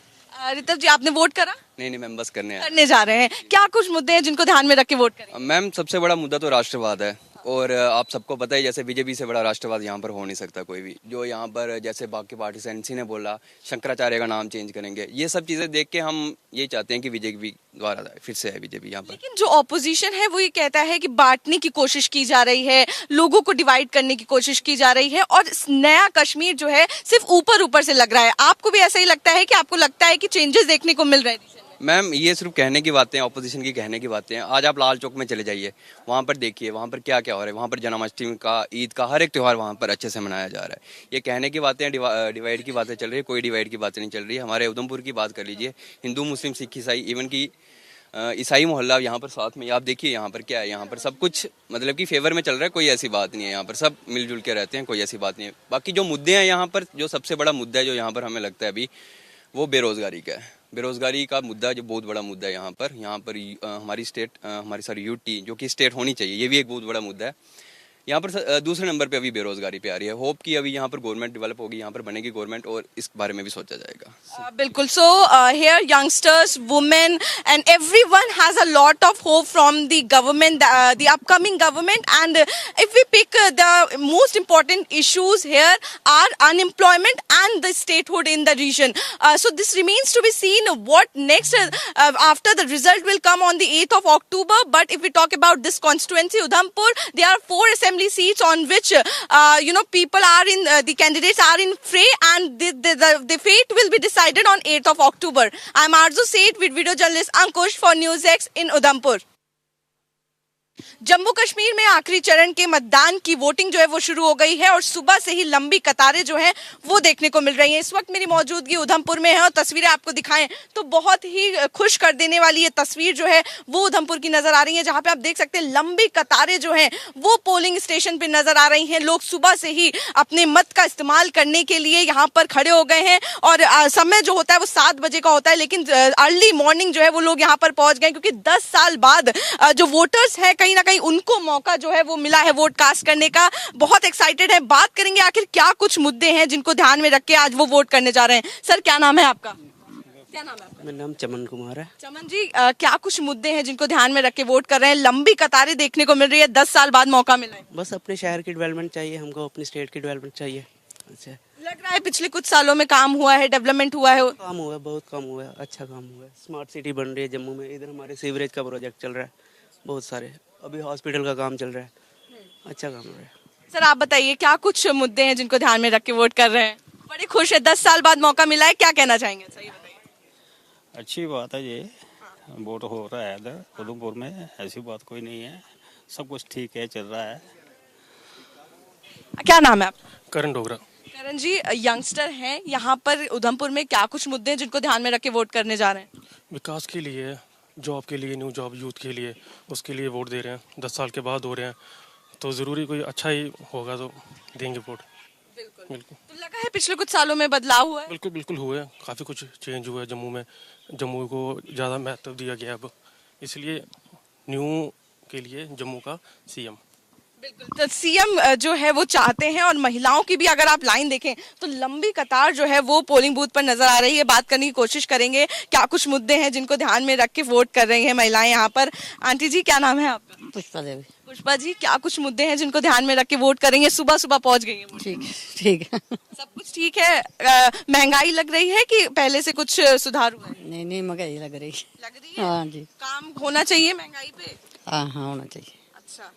Speaker 8: ऋतव जी, आपने वोट करा?
Speaker 14: नहीं, मैम, बस
Speaker 8: करने जा रहे हैं। क्या कुछ मुद्दे हैं जिनको ध्यान में रख के वोट करें?
Speaker 14: मैम, सबसे बड़ा मुद्दा तो राष्ट्रवाद है, और आप सबको पता है जैसे बीजेपी से बड़ा राष्ट्रवाद यहाँ पर हो नहीं सकता कोई भी। जो यहाँ पर जैसे बाकी पार्टी से एनसी ने बोला शंकराचार्य का नाम चेंज करेंगे, ये सब चीज़ें देख के हम ये चाहते हैं कि बीजेपी द्वारा फिर से है बीजेपी यहाँ पर।
Speaker 8: लेकिन जो ऑपोजिशन है वो ये कहता है कि बांटने की कोशिश की जा रही है, लोगों को डिवाइड करने की कोशिश की जा रही है, और नया कश्मीर जो है सिर्फ ऊपर ऊपर से लग रहा है। आपको भी ऐसा ही लगता है कि आपको लगता है कि चेंजेस देखने को मिल रहे हैं?
Speaker 14: मैम, ये सिर्फ कहने की बातें हैं, ऑपोजिशन की कहने की बातें हैं। आज आप लाल चौक में चले जाइए, वहाँ पर देखिए वहाँ पर क्या क्या हो रहा है। वहाँ पर जन्माष्टमी का, ईद का, हर एक त्यौहार वहाँ पर अच्छे से मनाया जा रहा है। ये कहने की बातें हैं, डिवाइड की बातें चल रही है, कोई डिवाइड की बातें नहीं चल रही है। हमारे उधमपुर की बात कर लीजिए, हिंदू, मुस्लिम, सिख, ईसाई, इवन की ईसाई मोहल्ला यहाँ पर साथ में, आप देखिए यहाँ पर क्या है, यहाँ पर सब कुछ मतलब कि फेवर में चल रहा है। कोई ऐसी बात नहीं है, यहाँ पर सब मिलजुल के रहते हैं, कोई ऐसी बात नहीं है। बाकी जो मुद्दे हैं यहाँ पर, जो सबसे बड़ा मुद्दा है जो यहाँ पर हमें लगता है अभी, वो बेरोजगारी का है। बेरोजगारी का मुद्दा जो बहुत बड़ा मुद्दा है यहाँ पर हमारी स्टेट, हमारी सारी यूटी जो कि स्टेट होनी चाहिए, ये भी एक बहुत बड़ा मुद्दा है। यहाँ पर दूसरे नंबर पे अभी बेरोजगारी पे आ रही है। होप कि अभी यहाँ पर गवर्नमेंट डेवलप होगी, यहाँ पर बनेगी गवर्नमेंट और इस बारे में भी सोचा जाएगा।
Speaker 8: बिल्कुल। So here youngsters, women and everyone has a lot of hope from the government, the upcoming government, and if we pick the most important issues here are unemployment and the statehood in the region. So this remains to be seen what next after the result will come on the 8th of October. But if we talk about this constituency, Udhampur, there are 4 assembly seats on which people are in, the candidates are in fray, and the fate will be decided on 8th of October. I'm Arzu Seth with video journalist Ankush for News X in Udhampur. Jammu Kashmir में आखिरी चरण के मतदान की voting जो है वो शुरू हो गई है और सुबह से ही लंबी कतारें जो हैं वो देखने को मिल रही हैं। इस वक्त मेरी मौजूदगी उधमपुर में है और तस्वीरें आपको दिखाएं तो बहुत ही खुश कर देने वाली ये तस्वीर जो है वो उधमपुर की नजर आ रही है, जहां पे आप देख सकते हैं लंबी कतारें जो हैं वो पोलिंग स्टेशन पे नजर आ रही हैं। लोग सुबह से ही अपने मत का इस्तेमाल करने के लिए यहाँ पर खड़े हो गए हैं और समय जो होता है वो 7 बजे का होता है, लेकिन अर्ली मॉर्निंग जो है वो लोग यहाँ पर पहुंच गए, क्योंकि 10 साल बाद जो वोटर्स हैं कहीं ना कहीं उनको मौका जो है वो मिला है वोट कास्ट करने का। बहुत एक्साइटेड है। बात करेंगे आखिर क्या कुछ मुद्दे हैं जिनको ध्यान में रख के आज वो वोट करने जा रहे हैं। सर क्या नाम है आपका? क्या नाम है आपका?
Speaker 2: मेरा नाम चमन कुमार है।
Speaker 8: चमन जी, क्या कुछ मुद्दे हैं जिनको ध्यान में रख के वोट कर रहे हैं? लंबी कतारें देखने को मिल रही है, 10 साल बाद मौका मिला है।
Speaker 2: बस अपने शहर की डेवलपमेंट चाहिए हमको, अपनी स्टेट की डेवलपमेंट चाहिए। अच्छा,
Speaker 8: लग रहा है पिछले कुछ सालों में काम हुआ है, डेवलपमेंट हुआ है?
Speaker 2: काम हुआ है, बहुत काम हुआ है, अच्छा काम हुआ है। स्मार्ट सिटी बन रही है जम्मू में, इधर हमारे सीवरेज का प्रोजेक्ट चल रहा है, बहुत सारे, अभी हॉस्पिटल का काम चल रहा है, अच्छा काम हो रहा है।
Speaker 8: सर आप बताइए क्या कुछ मुद्दे हैं जिनको ध्यान में रख के वोट कर रहे हैं? बड़े खुश है, 10 साल बाद मौका मिला है, क्या कहना चाहेंगे? सही बताइए।
Speaker 3: अच्छी बात है, ये वोट हो रहा है इधर उधमपुर में, ऐसी बात कोई नहीं है, सब कुछ ठीक है, चल रहा है।
Speaker 8: क्या नाम है आपका?
Speaker 23: करण डोगरा।
Speaker 8: करण जी, यंगस्टर हैं यहाँ पर उधमपुर में, क्या कुछ मुद्दे हैं जिनको ध्यान में रख के वोट करने जा रहे हैं?
Speaker 23: विकास के लिए, जॉब के लिए, न्यू जॉब यूथ के लिए, उसके लिए वोट दे रहे हैं। 10 साल के बाद हो रहे हैं तो ज़रूरी कोई अच्छा ही होगा तो देंगे वोट। बिल्कुल।
Speaker 8: तो लगा है पिछले कुछ सालों में बदलाव हुआ है?
Speaker 23: बिल्कुल बिल्कुल हुआ है, काफ़ी कुछ चेंज हुआ है जम्मू में। जम्मू को ज़्यादा महत्व दिया गया अब, इसलिए न्यू के लिए जम्मू का सीएम।
Speaker 8: बिल्कुल, तो सीएम जो है वो चाहते हैं, और महिलाओं की भी अगर आप लाइन देखें तो लंबी कतार जो है वो पोलिंग बूथ पर नजर आ रही है। बात करने की कोशिश करेंगे क्या कुछ मुद्दे हैं जिनको ध्यान में रख के वोट कर रही हैं महिलाएं यहाँ पर। आंटी जी क्या नाम है आपका?
Speaker 24: पुष्पा देवी।
Speaker 8: पुष्पा जी, क्या कुछ मुद्दे हैं जिनको ध्यान में रख के वोट कर रही है? सुबह सुबह पहुंच गई है।
Speaker 24: ठीक है।
Speaker 8: सब कुछ ठीक है? महंगाई लग रही है कि पहले से कुछ सुधार हुआ है?
Speaker 24: नहीं महंगाई लग रही
Speaker 8: है। हाँ जी। काम होना चाहिए महंगाई पे?
Speaker 24: हाँ होना चाहिए।
Speaker 8: अच्छा,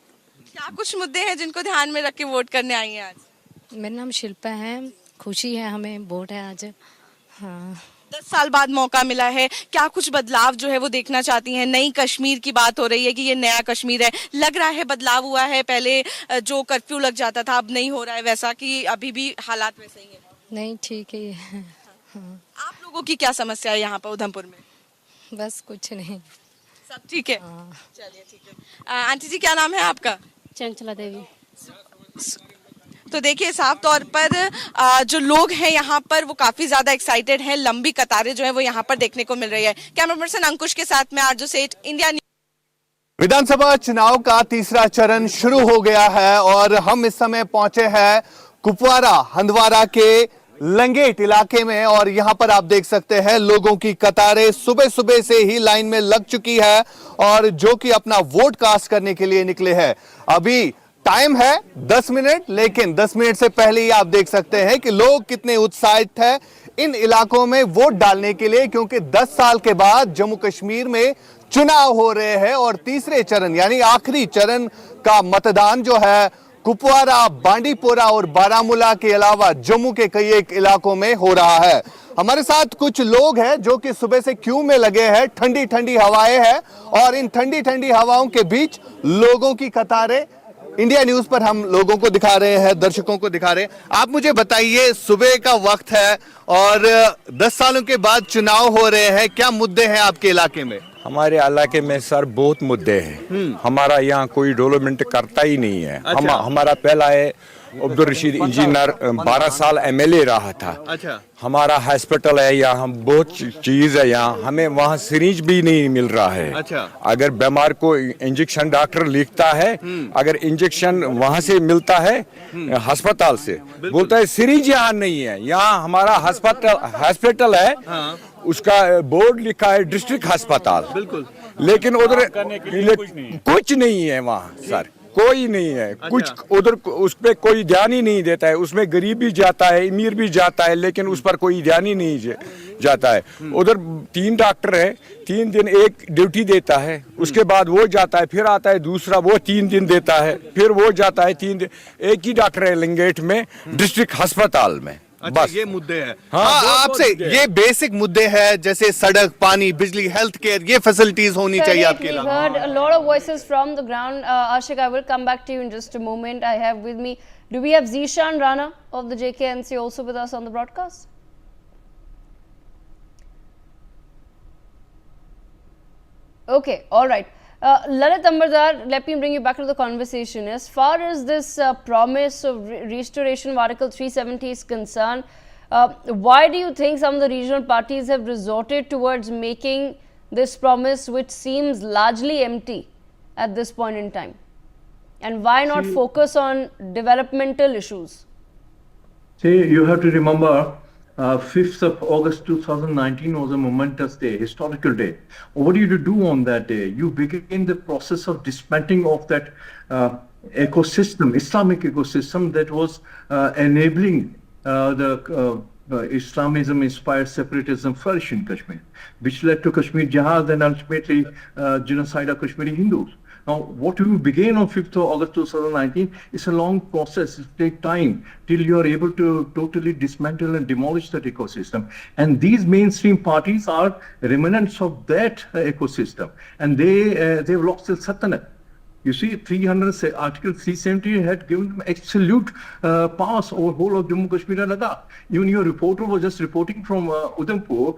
Speaker 8: क्या कुछ मुद्दे हैं जिनको ध्यान में रख के वोट करने आई हैं आज?
Speaker 25: मेरा नाम शिल्पा है, खुशी है हमें, वोट है आज। हाँ,
Speaker 8: 10 साल बाद मौका मिला है, क्या कुछ बदलाव जो है वो देखना चाहती हैं? नई कश्मीर की बात हो रही है कि ये नया कश्मीर है, लग रहा है बदलाव हुआ है? पहले जो कर्फ्यू लग जाता था अब नहीं हो रहा है वैसा, कि अभी भी हालात वैसे ही है?
Speaker 25: नहीं ठीक है। हाँ।
Speaker 8: आप लोगों की क्या समस्या है यहाँ पर उधमपुर में?
Speaker 25: बस कुछ नहीं,
Speaker 8: सब ठीक है। चलिए ठीक है। आंटी जी क्या नाम है आपका?
Speaker 25: चंचला देवी।
Speaker 8: तो देखिए साफ तौर पर जो लोग हैं यहाँ पर वो काफी ज्यादा एक्साइटेड हैं, लंबी कतारें जो है वो यहाँ पर देखने को मिल रही है। कैमरा पर्सन अंकुश के साथ में आरजू सेठ, इंडिया न्यूज़।
Speaker 26: विधानसभा चुनाव का तीसरा चरण शुरू हो गया है और हम इस समय पहुंचे हैं कुपवारा हंदवारा के लंगेट इलाके में, और यहां पर आप देख सकते हैं लोगों की कतारें सुबह सुबह से ही लाइन में लग चुकी है और जो कि अपना वोट कास्ट करने के लिए निकले हैं। अभी टाइम है 10 मिनट, लेकिन 10 मिनट से पहले ही आप देख सकते हैं कि लोग कितने उत्साहित हैं इन इलाकों में वोट डालने के लिए, क्योंकि 10 साल के बाद जम्मू कश्मीर में चुनाव हो रहे हैं और तीसरे चरण यानी आखिरी चरण का मतदान जो है कुपवारा, बांडीपोरा और बारामूला के अलावा जम्मू के कई एक इलाकों में हो रहा है। हमारे साथ कुछ लोग हैं जो कि सुबह से क्यू में लगे हैं, ठंडी ठंडी हवाएं हैं और इन ठंडी ठंडी हवाओं के बीच लोगों की कतारें इंडिया न्यूज पर हम लोगों को दिखा रहे हैं, दर्शकों को दिखा रहे हैं। आप मुझे बताइए, सुबह का वक्त है और 10 सालों के बाद चुनाव हो रहे हैं, क्या मुद्दे हैं आपके इलाके में?
Speaker 27: हमारे इलाके में सर बहुत मुद्दे हैं। हमारा यहाँ कोई डेवलपमेंट करता ही नहीं है।
Speaker 26: अच्छा।
Speaker 27: हमारा पहला है
Speaker 4: अब्दुल रशीद इंजीनियर 12 साल एमएलए रहा था।
Speaker 26: अच्छा।
Speaker 4: हमारा हॉस्पिटल है यहाँ, बहुत चीज है यहाँ, हमें वहाँ सिरिंज भी नहीं मिल रहा है।
Speaker 26: अच्छा।
Speaker 4: अगर बीमार को इंजेक्शन डॉक्टर लिखता है, अगर इंजेक्शन वहाँ से मिलता है अस्पताल से, बोलता है सिरिंज यहाँ नहीं है। यहाँ हमारा हॉस्पिटल है, उसका बोर्ड लिखा है डिस्ट्रिक्ट अस्पताल,
Speaker 26: बिल्कुल,
Speaker 4: लेकिन उधर कुछ नहीं है वहाँ सर, कोई नहीं है। कुछ उधर उस पर कोई ध्यान ही नहीं देता है। उसमें गरीब भी जाता है, अमीर भी जाता है, लेकिन उस पर कोई ध्यान ही नहीं जाता है। उधर 3 डॉक्टर है, 3 दिन एक ड्यूटी देता है, उसके बाद वो जाता है, फिर आता है दूसरा, वो 3 दिन देता है, फिर वो जाता है 3 दिन। एक ही डॉक्टर है लिंगेट में, डिस्ट्रिक्ट अस्पताल में।
Speaker 26: अच्छा,
Speaker 4: बस
Speaker 26: ये मुद्दे हैं।
Speaker 4: हाँ,
Speaker 26: आपसे ये बेसिक मुद्दे हैं, जैसे सड़क, पानी, बिजली, हेल्थ केयर, ये फैसिलिटीज होनी चाहिए आपके
Speaker 1: We
Speaker 26: इलाके
Speaker 1: heard a lot of voices from the ground. Ashik, I will come back to you in just a moment. I have with me, do we have Zishan Rana of the JKNC also with us on the broadcast? Okay, all right. Lalit Ambardar, let me bring you back to the conversation. As far as this promise of restoration of Article 370 is concerned, why do you think some of the regional parties have resorted towards making this promise, which seems largely empty at this point in time? And why not focus on developmental issues?
Speaker 17: See, you have to remember, 5th of August 2019 was a momentous day, historical day. What did you do on that day? You began the process of dismantling of that ecosystem, Islamic ecosystem that was enabling the Islamism-inspired separatism flourish in Kashmir, which led to Kashmir Jihad and ultimately genocide of Kashmiri Hindus. Now, what you began on 5th of August 2019 is a long process. It takes time till you are able to totally dismantle and demolish that ecosystem. And these mainstream parties are remnants of that ecosystem. And they've lost their Sultanate. You see, Article 370 had given them absolute pass over whole of Jammu, Kashmir and Ladakh. Even your reporter was just reporting from Udhampur.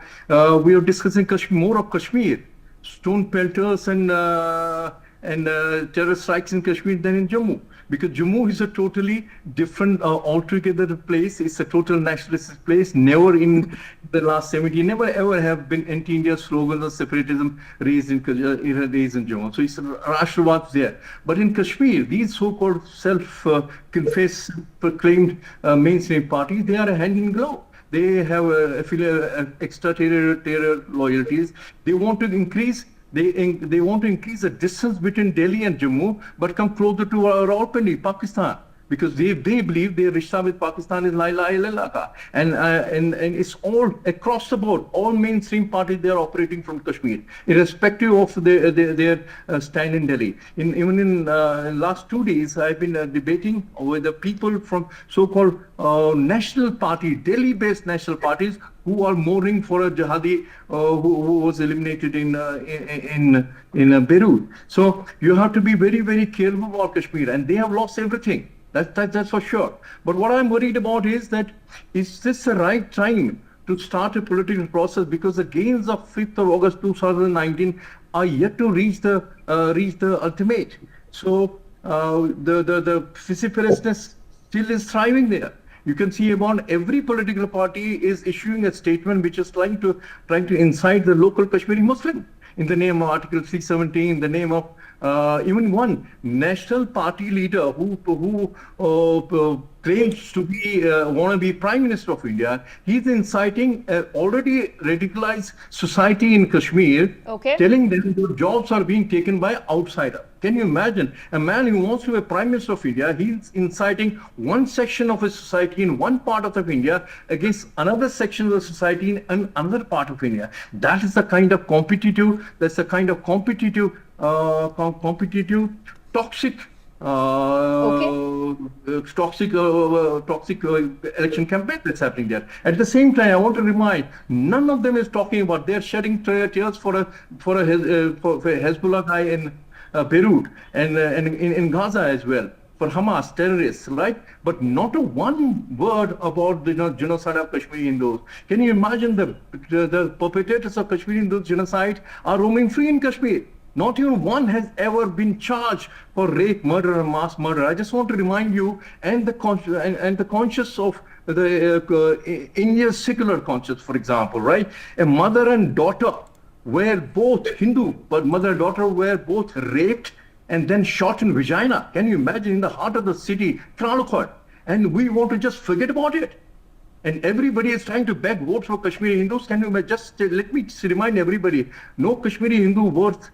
Speaker 17: We were discussing more of Kashmir, stone pelters and terror strikes in Kashmir than in Jammu. Because Jammu is a totally different, altogether place. It's a total nationalist place. Never in the last 70 years, never ever have been anti-India slogans of separatism raised in Jammu. So it's Rashtravad there. But in Kashmir, these so-called self-confessed, proclaimed mainstream parties, they are a hand in glove. They have extra-terror loyalties. They want to increase. They want to increase the distance between Delhi and Jammu, but come closer to Rawalpindi, Pakistan, because they believe their rishta with Pakistan is la ilaha illallah. And it's all across the board. All mainstream parties, they are operating from Kashmir, irrespective of their stand in Delhi. Even in last 2 days, I've been debating with the people from so-called national party, Delhi-based national parties, who are mourning for a jihadi who was eliminated in Beirut. So you have to be very, very careful about Kashmir, and they have lost everything. That's for sure. But what I'm worried about is that, is this the right time to start a political process? Because the gains of 5th of August 2019 are yet to reach the ultimate. So the vociferousness still is thriving there. You can see about every political party is issuing a statement which is trying to incite the local Kashmiri Muslim in the name of Article 370, in the name of even one national party leader who claims to be want to be Prime Minister of India. He's inciting already radicalized society in Kashmir, telling them that jobs are being taken by outsiders. Can you imagine a man who wants to be Prime Minister of India? He's inciting one section of his society in one part of India against another section of the society in another part of India. That is the kind of competitive. That's the kind of competitive, toxic. Toxic election campaign that's happening there. At the same time, I want to remind, none of them is talking about they're shedding tears for a Hezbollah guy in Beirut and in Gaza as well, for Hamas terrorists, right? But not a one word about the genocide of Kashmiri Hindus. Can you imagine the perpetrators of Kashmiri Hindu genocide are roaming free in Kashmir? Not even one has ever been charged for rape, murder, or mass murder. I just want to remind you and the conscience of the Indian secular conscience, for example, right? A mother and daughter were both Hindu, but mother and daughter were both raped and then shot in vagina. Can you imagine, in the heart of the city, Kralukot? And we want to just forget about it. And everybody is trying to beg votes for Kashmiri Hindus. Can you just let me remind everybody, no Kashmiri Hindu worth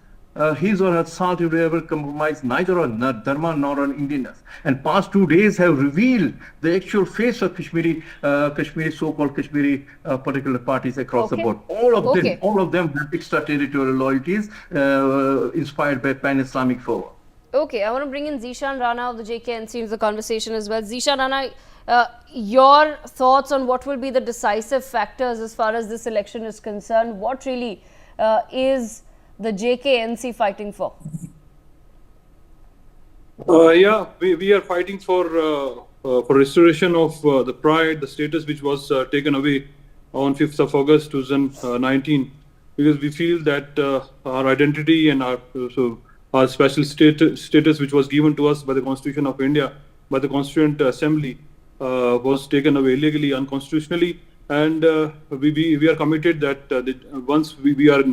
Speaker 17: his or her salt will ever compromise neither on Dharma nor on Indianness. And past 2 days have revealed the actual face of Kashmiri so-called Kashmiri particular parties across the board. All of them have extraterritorial loyalties inspired by pan-Islamic fervor.
Speaker 1: Okay, I want to bring in Zishan Rana of the JKNC into the conversation as well. Zishan Rana, your thoughts on what will be the decisive factors as far as this election is concerned? What really is the JKNC fighting for?
Speaker 5: Yeah, we are fighting for restoration of the pride, the status which was taken away on 5th of August 2019, because we feel that our identity and our special status which was given to us by the Constitution of India, by the Constituent Assembly, was taken away illegally, unconstitutionally. And we are committed that once we are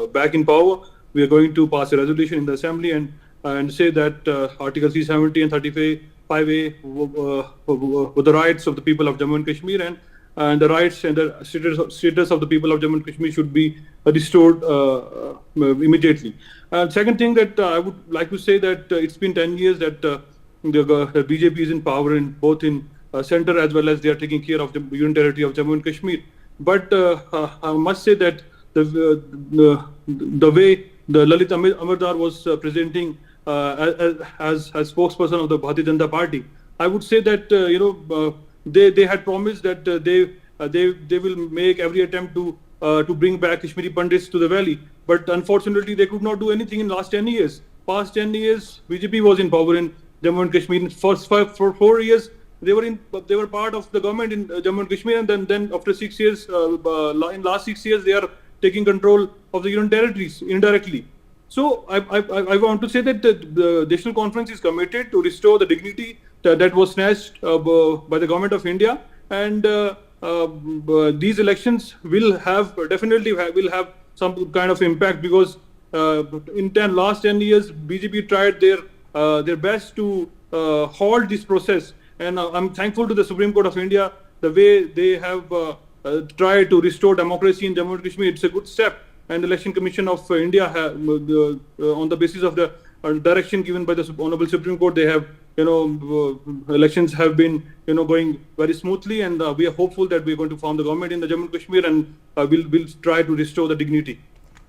Speaker 5: back in power, we are going to pass a resolution in the Assembly and say that Article 370 and 35A were the rights of the people of Jammu and Kashmir, and the rights and the status of the people of Jammu and Kashmir should be restored immediately. And second thing that I would like to say that it's been 10 years that the BJP is in power both in center as well as they are taking care of the union territory of Jammu and Kashmir. But I must say that the way the Lalit Amardar was presenting as spokesperson of the Bharatiya Janata Party, I would say that they had promised that they will make every attempt to bring back Kashmiri Pandits to the valley. But unfortunately, they could not do anything in last 10 years. Past 10 years, BJP was in power in Jammu and Kashmir. First for 4 years, they were part of the government in Jammu and Kashmir, and then after 6 years, in last 6 years, they are taking control of the union territories indirectly. So I want to say that the National Conference is committed to restore the dignity that was snatched by the government of India, and these elections will definitely have some kind of impact, because in last 10 years, BJP tried their best to halt this process. And I'm thankful to the Supreme Court of India, the way they have tried to restore democracy in Jammu and Kashmir. It's a good step. And the Election Commission of India, on the basis of the direction given by the Honorable Supreme Court, they have, elections have been, going very smoothly. And we are hopeful that we're going to form the government in the Jammu and Kashmir, and we'll try to restore the dignity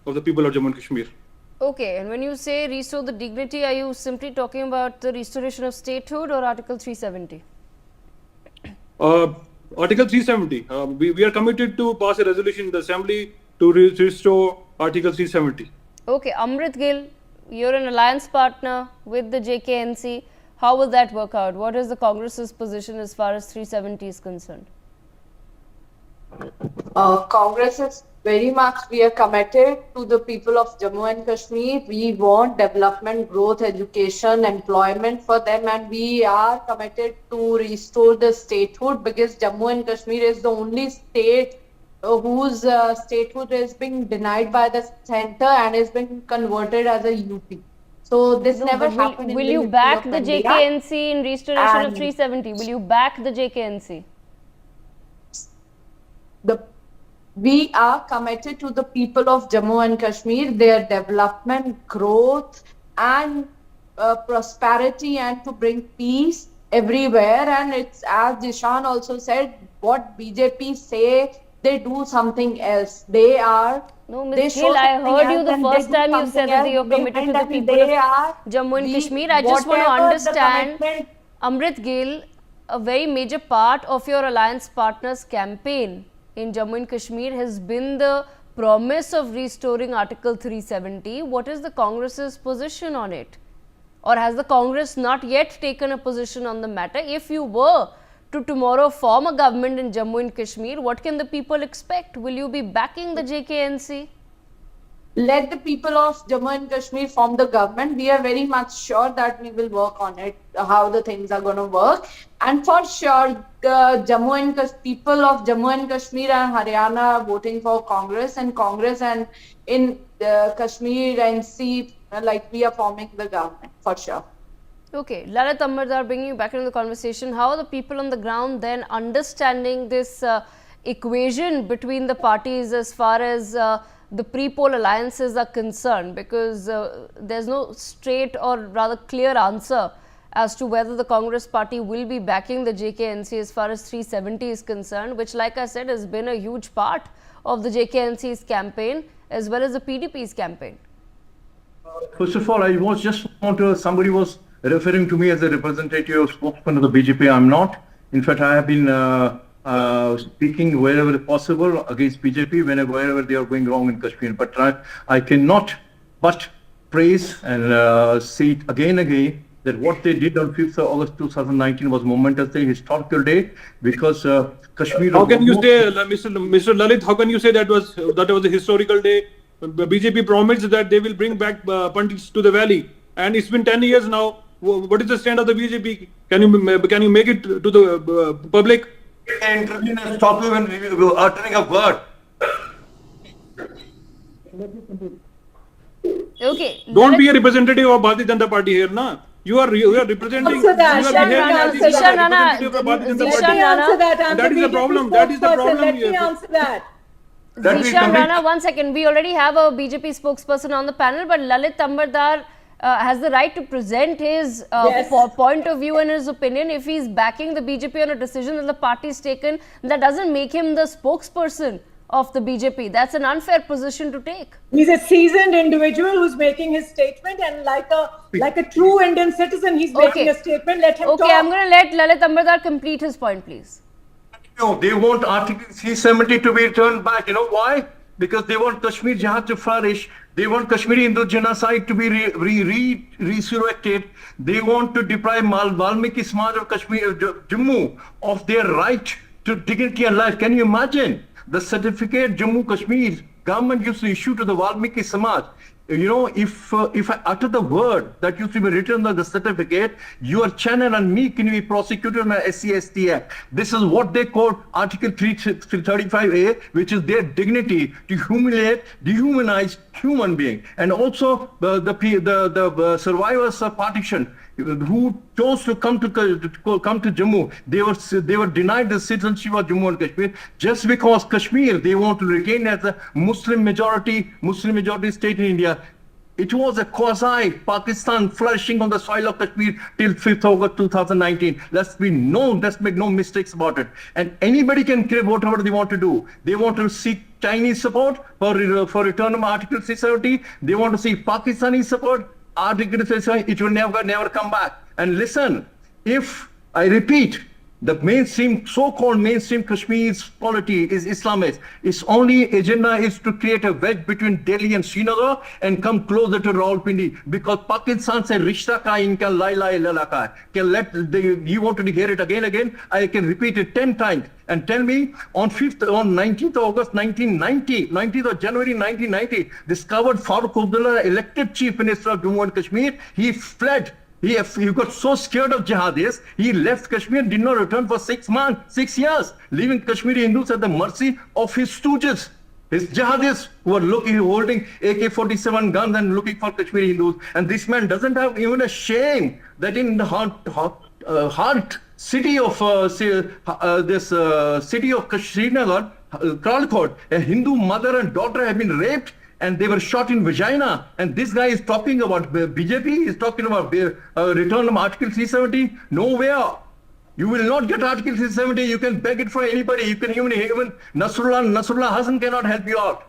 Speaker 5: of the people of Jammu and Kashmir.
Speaker 1: Okay, and when you say restore the dignity, are you simply talking about the restoration of statehood or Article 370?
Speaker 5: Article 370. We are committed to pass a resolution in the Assembly to restore Article 370.
Speaker 1: Okay, Amrit Gill, you're an alliance partner with the JKNC. How will that work out? What is the Congress's position as far as 370 is concerned?
Speaker 16: Congress is very much, we are committed to the people of Jammu and Kashmir. We want development, growth, education, employment for them, and we are committed to restore the statehood, because Jammu and Kashmir is the only state whose statehood is being denied by the center and is being converted as a UT. So this never happened.
Speaker 1: Will you back the JKNC in restoration of 370? Will you back the JKNC?
Speaker 16: We are committed to the people of Jammu and Kashmir, their development, growth, and prosperity, and to bring peace everywhere. And it's, as Zishan also said, what BJP say, they do something else. They are.
Speaker 1: No, Ms. Gill, I heard you the first time you said that you're committed to the people of Jammu and Kashmir. I just want to understand, Amrit Gill, a very major part of your alliance partners' campaign in Jammu and Kashmir has been the promise of restoring Article 370. What is the Congress's position on it? Or has the Congress not yet taken a position on the matter? If you were to tomorrow form a government in Jammu and Kashmir, what can the people expect? Will you be backing the JKNC?
Speaker 16: let the people of Jammu and Kashmir form the government. We are very much sure that we will work on it, how the things are going to work. And for sure, the people of Jammu and Kashmir and Haryana are voting for Congress and in Kashmir and NC, like we are forming the government for sure.
Speaker 1: Okay, Lalit Ambardar, bringing you back into the conversation, how are the people on the ground then understanding this equation between the parties as far as the pre-poll alliances are concerned? Because there's no straight or rather clear answer as to whether the Congress party will be backing the JKNC as far as 370 is concerned, which, like I said, has been a huge part of the JKNC's campaign as well as the PDP's campaign.
Speaker 17: First of all, somebody was referring to me as a representative or spokesman of the BJP. I'm not. In fact, I have been speaking wherever possible against BJP wherever they are going wrong in Kashmir. But I cannot but praise and say it again that what they did on 5th of August 2019 was momentous day, historical day, because Kashmir.
Speaker 5: How can you say, Mr. Lalit? How can you say that was a historical day? BJP promised that they will bring back Pandits to the valley, and it's been 10 years now. What is the stand of the BJP? Can you make it to the public?
Speaker 17: Intervene and stop you when uttering a word.
Speaker 1: Okay.
Speaker 5: Don't be a representative of Bharatiya Janata Party here, na. You are representing.
Speaker 18: That
Speaker 5: is the problem. That is the problem.
Speaker 18: Let me answer that.
Speaker 1: Zishan Rana, 1 second. We already have a BJP spokesperson on the panel, but Lalit Ambardar has the right to present his point of view and his opinion. If he's backing the BJP on a decision that the party's taken, that doesn't make him the spokesperson of the BJP. That's an unfair position to take.
Speaker 18: He's a seasoned individual who's making his statement, and like a true Indian citizen, he's making a statement. Let him talk.
Speaker 1: Okay, I'm going to let Lalit Ambardar complete his point, please.
Speaker 17: No, they want Article 370 to be returned back. You know why? Because they want Kashmir Jihad to flourish. They want Kashmiri Hindu genocide to be resurrected. They want to deprive Valmiki Samaj of Kashmir, Jammu, of their right to dignity and life. Can you imagine the certificate Jammu Kashmir government used to issue to the Valmiki Samaj? You know, if I utter the word that used to be written on the certificate, your channel and me can be prosecuted on a SC/ST Act. This is what they call Article 335A, which is their dignity to humiliate, dehumanize human being. And also the survivors of partition who chose to come to Jammu, they were denied the citizenship of Jammu and Kashmir just because Kashmir they want to retain as a Muslim majority state in India. It was a quasi-Pakistan flourishing on the soil of Kashmir till 5th August 2019. Let's make no mistakes about it. And anybody can create whatever they want to do. They want to seek Chinese support for return of Article 370. They want to seek Pakistani support. Article 370, it will never come back. And listen, if I repeat, the so-called mainstream Kashmir's polity is Islamist. Its only agenda is to create a wedge between Delhi and Srinagar and come closer to Rawalpindi, because Pakistan said rishta ka inka lai lalaka. You want to hear it again? I can repeat it 10 times. And tell me, on 19th August 1990, 19th of January 1990, discovered Farooq Abdullah, elected Chief Minister of Jammu and Kashmir. He fled. He got so scared of jihadis, he left Kashmir, did not return for 6 years, leaving Kashmiri Hindus at the mercy of his stooges, his jihadis who are holding AK-47 guns and looking for Kashmiri Hindus. And this man doesn't have even a shame that in the heart city of city of Srinagar, Kralkot, a Hindu mother and daughter have been raped and they were shot in vagina. And this guy is talking about BJP, is talking about return of Article 370. Nowhere. You will not get Article 370. You can beg it for anybody. You can even Nasrullah Hassan cannot help you out.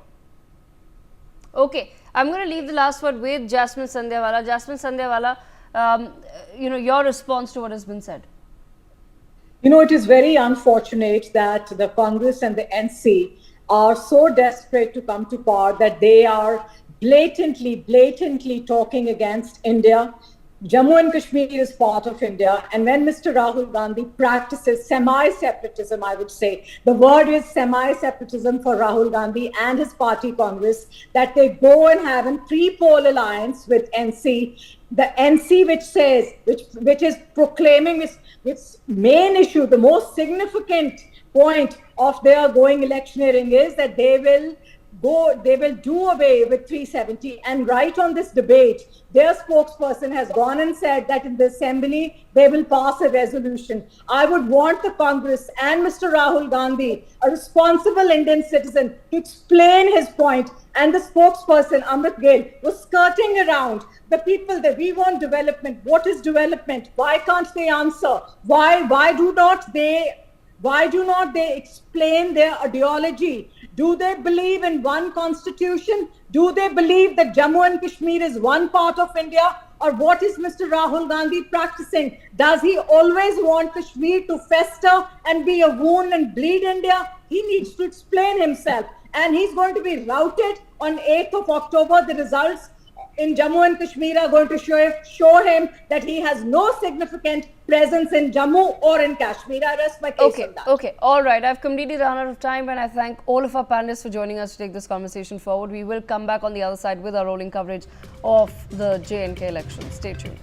Speaker 1: Okay, I'm going to leave the last word with Jasmine Sandhyawala. Jasmine Sandhyawala, your response to what has been said.
Speaker 18: It is very unfortunate that the Congress and the NC are so desperate to come to power that they are blatantly talking against India. Jammu and Kashmir is part of India, and when Mr. Rahul Gandhi practices semi-separatism, I would say, the word is semi-separatism for Rahul Gandhi and his party Congress, that they go and have a three-pole alliance with NC, the NC which is proclaiming its main issue, the most significant point of their going electioneering is that they will do away with 370. And right on this debate, their spokesperson has gone and said that in the assembly they will pass a resolution. I would want the Congress and Mr. Rahul Gandhi, a responsible Indian citizen, to explain his point. And the spokesperson Amrit Gill was skirting around the people that we want development. What is development? Why can't they answer? Why do not they explain their ideology? Do they believe in one constitution? Do they believe that Jammu and Kashmir is one part of India? Or what is Mr. Rahul Gandhi practicing? Does he always want Kashmir to fester and be a wound and bleed India? He needs to explain himself. And he's going to be routed on 8th of October. The results in Jammu and Kashmir are going to show him that he has no significant presence in Jammu or in Kashmir. I rest my case on that.
Speaker 1: Okay, all right. I've completely run out of time, and I thank all of our panelists for joining us to take this conversation forward. We will come back on the other side with our rolling coverage of the J&K election. Stay tuned.